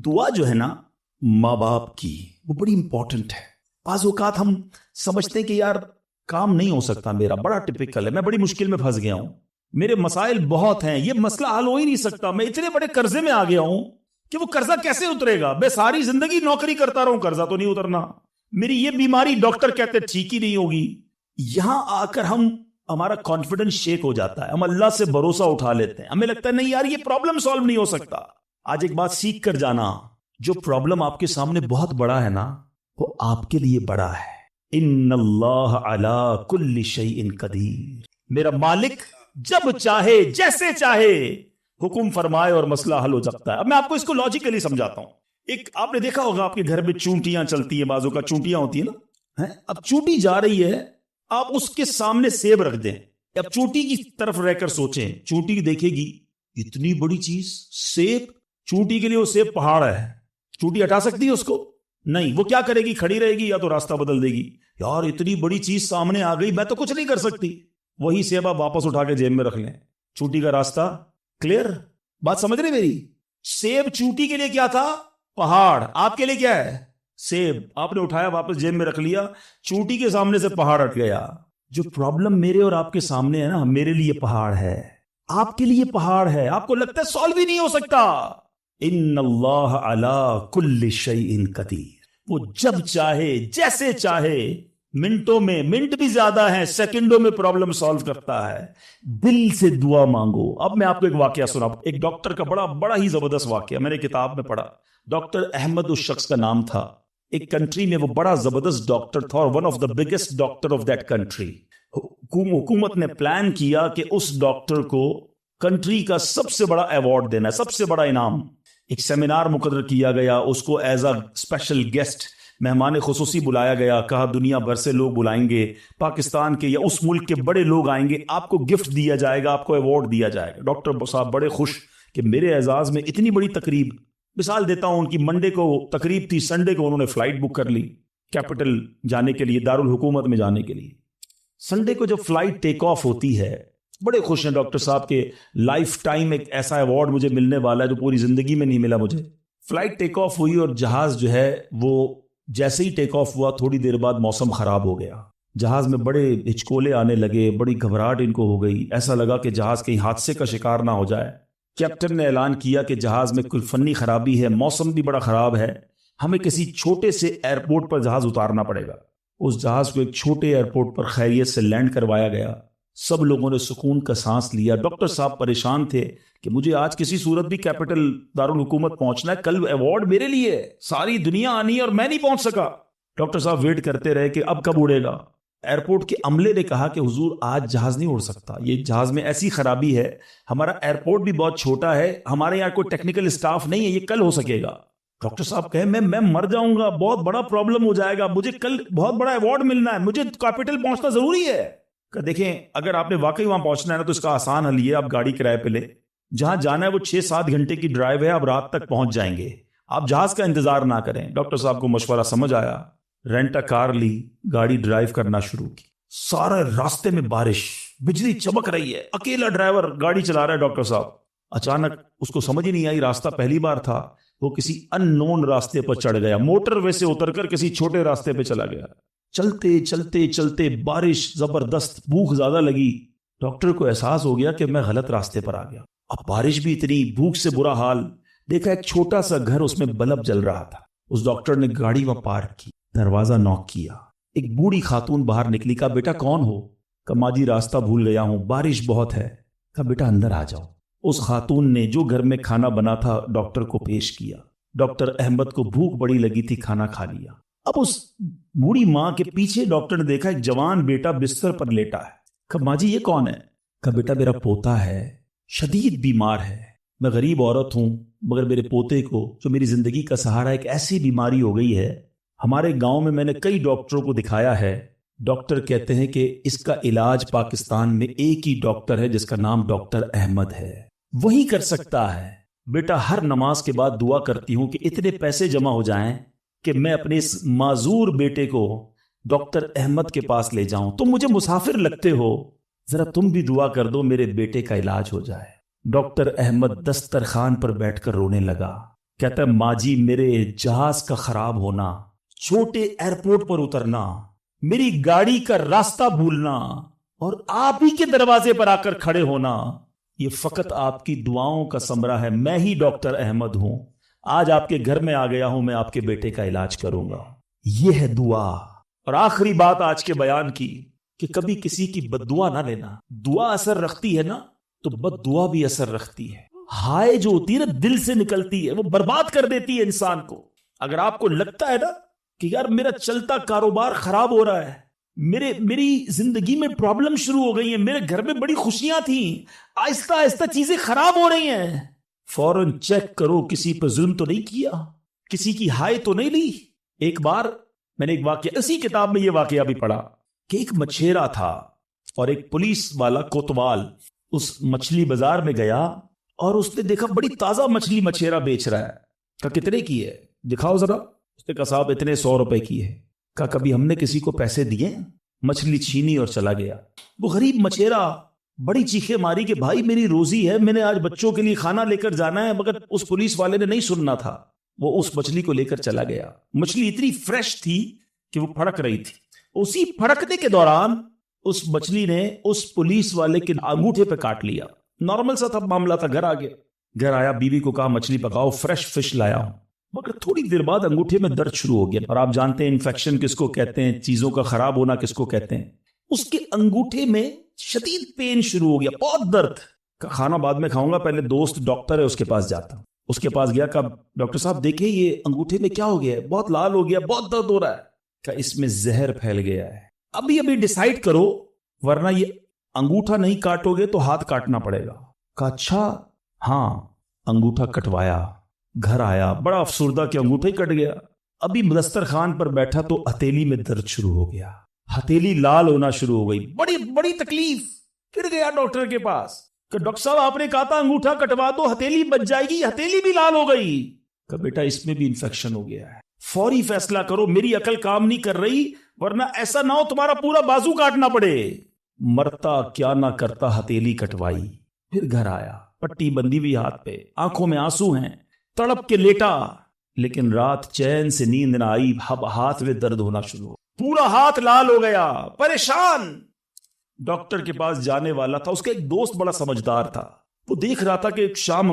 Speaker 2: دعا جو ہے نا ماں باپ کی، وہ بڑی امپورٹنٹ ہے۔ بعض اوقات ہم سمجھتے ہیں کہ یار کام نہیں ہو سکتا میرا، بڑا ٹپیکل ہے، میں بڑی مشکل میں پھنس گیا ہوں، میرے مسائل بہت ہیں، یہ مسئلہ حل ہو ہی نہیں سکتا، میں اتنے بڑے قرضے میں آ گیا ہوں کہ وہ قرضہ کیسے اترے گا؟ میں ساری زندگی نوکری کرتا رہوں، قرضہ تو نہیں اترنا، میری یہ بیماری ڈاکٹر کہتے ٹھیک ہی نہیں ہوگی۔ یہاں آ کر ہم ہمارا کانفیڈنس شیک ہو جاتا ہے, ہم اللہ سے بھروسہ اٹھا لیتے ہیں, ہمیں لگتا ہے نہیں یار یہ پرابلم سالو نہیں ہو سکتا. آج ایک بات سیکھ کر جانا, جو پرابلم آپ کے سامنے بہت بڑا ہے نا وہ آپ کے لیے بڑا ہے. ان اللہ علی کل شیء قدیر, میرا مالک جب چاہے جیسے چاہے حکم فرمائے اور مسئلہ حل ہو سکتا ہے. اب میں آپ کو اس کو لاجیکلی سمجھاتا ہوں. ایک آپ نے دیکھا ہوگا آپ کے گھر میں چونٹیاں چلتی ہیں, بازو کا چونٹیاں ہوتی ہیں نا, اب چونٹی جا رہی ہے, آپ اس کے سامنے سیب رکھ دیں, اب چونٹی کی طرف رہ کر سوچیں, چونٹی دیکھے گی اتنی بڑی چیز سیب, چونٹی کے لیے وہ سیب پہاڑ ہے, چونٹی ہٹا سکتی ہے اس کو؟ نہیں. وہ کیا کرے گی, کھڑی رہے گی یا تو راستہ بدل دے گی, یار اتنی بڑی چیز سامنے آ گئی میں تو کچھ نہیں کر سکتی. وہی سیب آپ واپس اٹھا کے جیب میں رکھ لیں, چونٹی کا راستہ کلیئر. بات سمجھ رہے میری؟ سیب چونٹی کے لیے کیا تھا, پہاڑ. آپ کے لیے کیا ہے, سیب. آپ نے اٹھایا واپس جیب میں رکھ لیا, چونٹی کے سامنے سے پہاڑ ہٹ گیا. جو پرابلم میرے اور آپ کے سامنے ہے نا, میرے لیے پہاڑ ہے, آپ کے لیے پہاڑ ہے, آپ کو لگتا ہے سالو ہی نہیں ہو سکتا. ان اللہ علی کل شیء قدیر, وہ جب چاہے جیسے چاہے, منٹوں میں, منٹ بھی زیادہ ہیں, سیکنڈوں میں پرابلم سالو کرتا ہے. دل سے دعا مانگو. اب میں آپ کو ایک واقعہ سناؤں, ایک ڈاکٹر کا بڑا ہی زبردست واقعہ میں نے کتاب میں پڑھا. ڈاکٹر احمد اس شخص کا نام تھا. ایک کنٹری میں وہ بڑا زبردست ڈاکٹر تھا اور one of the biggest doctor of that country. حکومت نے پلان کیا کہ اس ڈاکٹر کو کنٹری کا سب سے بڑا ایوارڈ دینا ہے, سب سے بڑا انعام. ایک سیمینار مقرر کیا گیا, اس کو ایز اے اسپیشل گیسٹ مہمان خصوصی بلایا گیا. کہا دنیا بھر سے لوگ بلائیں گے, پاکستان کے یا اس ملک کے بڑے لوگ آئیں گے, آپ کو گفٹ دیا جائے گا, آپ کو ایوارڈ دیا جائے گا. ڈاکٹر صاحب بڑے خوش کہ میرے اعزاز میں اتنی بڑی تقریب. مثال دیتا ہوں, ان کی منڈے کو تقریب تھی, سنڈے کو انہوں نے فلائٹ بک کر لی کیپٹل جانے کے لیے, دارالحکومت میں جانے کے لیے. سنڈے کو جب فلائٹ ٹیک آف ہوتی ہے, بڑے خوش ہیں ڈاکٹر صاحب کے لائف ٹائم ایک ایسا ایوارڈ مجھے ملنے والا ہے جو پوری زندگی میں نہیں ملا مجھے. فلائٹ ٹیک آف ہوئی اور جہاز جو ہے وہ جیسے ہی ٹیک آف ہوا تھوڑی دیر بعد موسم خراب ہو گیا. جہاز میں بڑے ہچکولے آنے لگے, بڑی گھبراہٹ ان کو ہو گئی. ایسا لگا کہ جہاز کہیں حادثے کا شکار نہ ہو جائے. کیپٹن نے اعلان کیا کہ جہاز میں کوئی فنی خرابی ہے, موسم بھی بڑا خراب ہے, ہمیں کسی چھوٹے سے ایئرپورٹ پر جہاز اتارنا پڑے گا. اس جہاز کو ایک چھوٹے ایئرپورٹ پر خیریت سے لینڈ کروایا گیا. سب لوگوں نے سکون کا سانس لیا. ڈاکٹر صاحب پریشان تھے کہ مجھے آج کسی صورت بھی کیپٹل دارالحکومت پہنچنا ہے, کل ایوارڈ میرے لیے ہے, ساری دنیا آنی ہے اور میں نہیں پہنچ سکا. ڈاکٹر صاحب ویٹ کرتے رہے کہ اب کب اڑے گا. ایئرپورٹ کے عملے نے کہا کہ حضور آج جہاز نہیں اڑ سکتا, یہ جہاز میں ایسی خرابی ہے, ہمارا ایئرپورٹ بھی بہت چھوٹا ہے, ہمارے یہاں کوئی ٹیکنیکل اسٹاف نہیں ہے, یہ کل ہو سکے گا. ڈاکٹر صاحب کہے میں مر جاؤں گا, بہت بڑا پرابلم ہو جائے گا, مجھے کل بہت بڑا ایوارڈ ملنا ہے, مجھے کیپٹل پہنچنا ضروری ہے. کہ دیکھیں اگر آپ نے واقعی وہاں پہنچنا ہے نا تو اس کا آسان حل یہ ہے, آپ گاڑی کرائے پہ لیں, جہاں جانا ہے وہ 6-7 گھنٹے کی ڈرائیو ہے, آپ رات تک پہنچ جائیں گے, آپ جہاز کا انتظار نہ کریں. ڈاکٹر صاحب کو مشورہ سمجھ آیا, رینٹ ا کار لی, گاڑی ڈرائیو کرنا شروع کی. سارے راستے میں بارش, بجلی چمک رہی ہے, اکیلا ڈرائیور گاڑی چلا رہا ہے. ڈاکٹر صاحب اچانک اس کو سمجھ ہی نہیں آئی, راستہ پہلی بار تھا, وہ کسی ان نون راستے پر چڑھ گیا, موٹر وے سے اتر کر کسی چھوٹے راستے پہ چلا گیا. چلتے چلتے چلتے بارش زبردست, بھوک زیادہ لگی. ڈاکٹر کو احساس ہو گیا کہ میں غلط راستے پر آ گیا. اب بارش بھی اتنی, بھوک سے برا حال. دیکھا ایک چھوٹا سا گھر, اس میں بلب جل رہا تھا. اس ڈاکٹر نے گاڑی وہاں پارک کی, دروازہ نوک کیا. ایک بوڑھی خاتون باہر نکلی. کہا بیٹا کون ہو؟ کہا ماں جی راستہ بھول گیا ہوں, بارش بہت ہے. کہا بیٹا اندر آ جاؤ. اس خاتون نے جو گھر میں کھانا بنا تھا ڈاکٹر کو پیش کیا. ڈاکٹر احمد کو بھوک بڑی لگی تھی, کھانا کھا لیا. اب اس بوڑھی ماں کے پیچھے ڈاکٹر نے دیکھا ایک جوان بیٹا بستر پر لیٹا ہے. کہا ماں جی یہ کون ہے؟ کہا بیٹا میرا پوتا ہے, شدید بیمار ہے, میں غریب عورت ہوں مگر میرے پوتے کو جو میری زندگی کا سہارا, ایک ایسی بیماری ہو گئی ہے. ہمارے گاؤں میں نے کئی ڈاکٹروں کو دکھایا ہے, ڈاکٹر کہتے ہیں کہ اس کا علاج پاکستان میں ایک ہی ڈاکٹر ہے جس کا نام ڈاکٹر احمد ہے, وہی کر سکتا ہے. بیٹا ہر نماز کے بعد دعا کرتی ہوں کہ اتنے پیسے جمع ہو جائیں کہ میں اپنے اس معذور بیٹے کو ڈاکٹر احمد کے پاس لے جاؤں. تم مجھے مسافر لگتے ہو, ذرا تم بھی دعا کر دو میرے بیٹے کا علاج ہو جائے. ڈاکٹر احمد دسترخوان پر بیٹھ کر رونے لگا. کہتا ہے ماں جی میرے جہاز کا خراب ہونا, چھوٹے ایئرپورٹ پر اترنا, میری گاڑی کا راستہ بھولنا اور آپ ہی کے دروازے پر آ کر کھڑے ہونا, یہ فقط آپ کی دعاؤں کا ثمرہ ہے. میں ہی ڈاکٹر احمد ہوں, آج آپ کے گھر میں آ گیا ہوں, میں آپ کے بیٹے کا علاج کروں گا. یہ ہے دعا. اور آخری بات آج کے بیان کی کہ کبھی کسی کی بد دعا نہ لینا. دعا اثر رکھتی ہے نا تو بد دعا بھی اثر رکھتی ہے. ہائے جو ہوتی ہے نا دل سے نکلتی ہے وہ برباد کر دیتی ہے انسان کو. اگر آپ کو لگتا ہے نا کہ یار میرا چلتا کاروبار خراب ہو رہا ہے, میری زندگی میں پرابلم شروع ہو گئی ہیں, میرے گھر میں بڑی خوشیاں تھیں, آہستہ آہستہ چیزیں خراب ہو رہی ہیں, فوراً چیک کرو کسی پر ظلم تو نہیں کیا, کسی کی ہائے تو نہیں لی. ایک بار میں نے ایک واقعہ اسی کتاب میں یہ واقعہ بھی پڑھا کہ ایک مچھیرا تھا اور ایک پولیس والا کوتوال اس مچھلی بازار میں گیا اور اس نے دیکھا بڑی تازہ مچھلی مچھیرا بیچ رہا ہے. کہا کتنے کی ہے دکھاؤ ذرا. اس نے کہا صاحب اتنے 100 روپے کی ہے. کہا کبھی ہم نے کسی کو پیسے دیے؟ مچھلی چھینی اور چلا گیا. وہ غریب مچھیرا بڑی چیخیں ماری کہ بھائی میری روزی ہے, میں نے آج بچوں کے لیے کھانا لے کر جانا ہے, مگر اس پولیس والے نے نہیں سننا تھا. وہ اس مچھلی کو لے کر چلا گیا. مچھلی اتنی فریش تھی کہ وہ پھڑک رہی تھی. اسی پھڑکنے کے دوران اس مچھلی نے اس پولیس والے کے انگوٹھے پہ کاٹ لیا. نارمل سا تھا معاملہ تھا. گھر آیا, بیوی کو کہا مچھلی پکاؤ, فریش فش لایا ہوں. مگر تھوڑی دیر بعد انگوٹھے میں درد شروع ہو گیا. اور آپ جانتے ہیں انفیکشن کس کو کہتے ہیں, چیزوں کا خراب ہونا کس کو کہتے ہیں. اس کے انگوٹھے میں شدید پین شروع ہو گیا, بہت درد. کھانا بعد میں کھاؤں گا, پہلے دوست ڈاکٹر ہے اس کے پاس جاتا ہوں. اس کے پاس گیا, کہا ڈاکٹر صاحب دیکھیں یہ انگوٹھے میں کیا ہو گیا ہے, بہت لال ہو گیا, بہت درد ہو رہا ہے. کہا اس میں زہر پھیل گیا ہے, ابھی ڈیسائیڈ کرو ورنہ یہ انگوٹھا نہیں کاٹو گے تو ہاتھ کاٹنا پڑے گا. کہا اچھا. ہاں, انگوٹھا کٹوایا, گھر آیا, بڑا افسردہ کہ انگوٹھا ہی کٹ گیا. ابھی دسترخوان پر بیٹھا تو ہتھیلی میں درد شروع ہو گیا, ہتھیلی لال ہونا شروع ہو گئی, بڑی تکلیف. پھر گیا ڈاکٹر کے پاس کہ ڈاکٹر صاحب آپ نے کہا تھا انگوٹھا کٹوا دو ہتھیلی بچ جائے گی, ہتھیلی بھی لال ہو گئی. کہ بیٹا اس میں بھی انفیکشن ہو گیا ہے, فوری فیصلہ کرو, میری عقل کام نہیں کر رہی ورنہ ایسا نہ ہو تمہارا پورا بازو کاٹنا پڑے. مرتا کیا نہ کرتا, ہتھیلی کٹوائی. پھر گھر آیا, پٹی بندی ہوئی ہاتھ پہ, آنکھوں میں آنسو ہیں, تڑپ کے لیٹا. لیکن رات چین سے نیند نہ آئی, ہاتھ میں درد ہونا شروع ہو, پورا ہاتھ لال ہو گیا, پریشان. ڈاکٹر کے پاس جانے والا تھا, اس کا ایک دوست بڑا سمجھدار تھا, وہ دیکھ رہا تھا کہ شام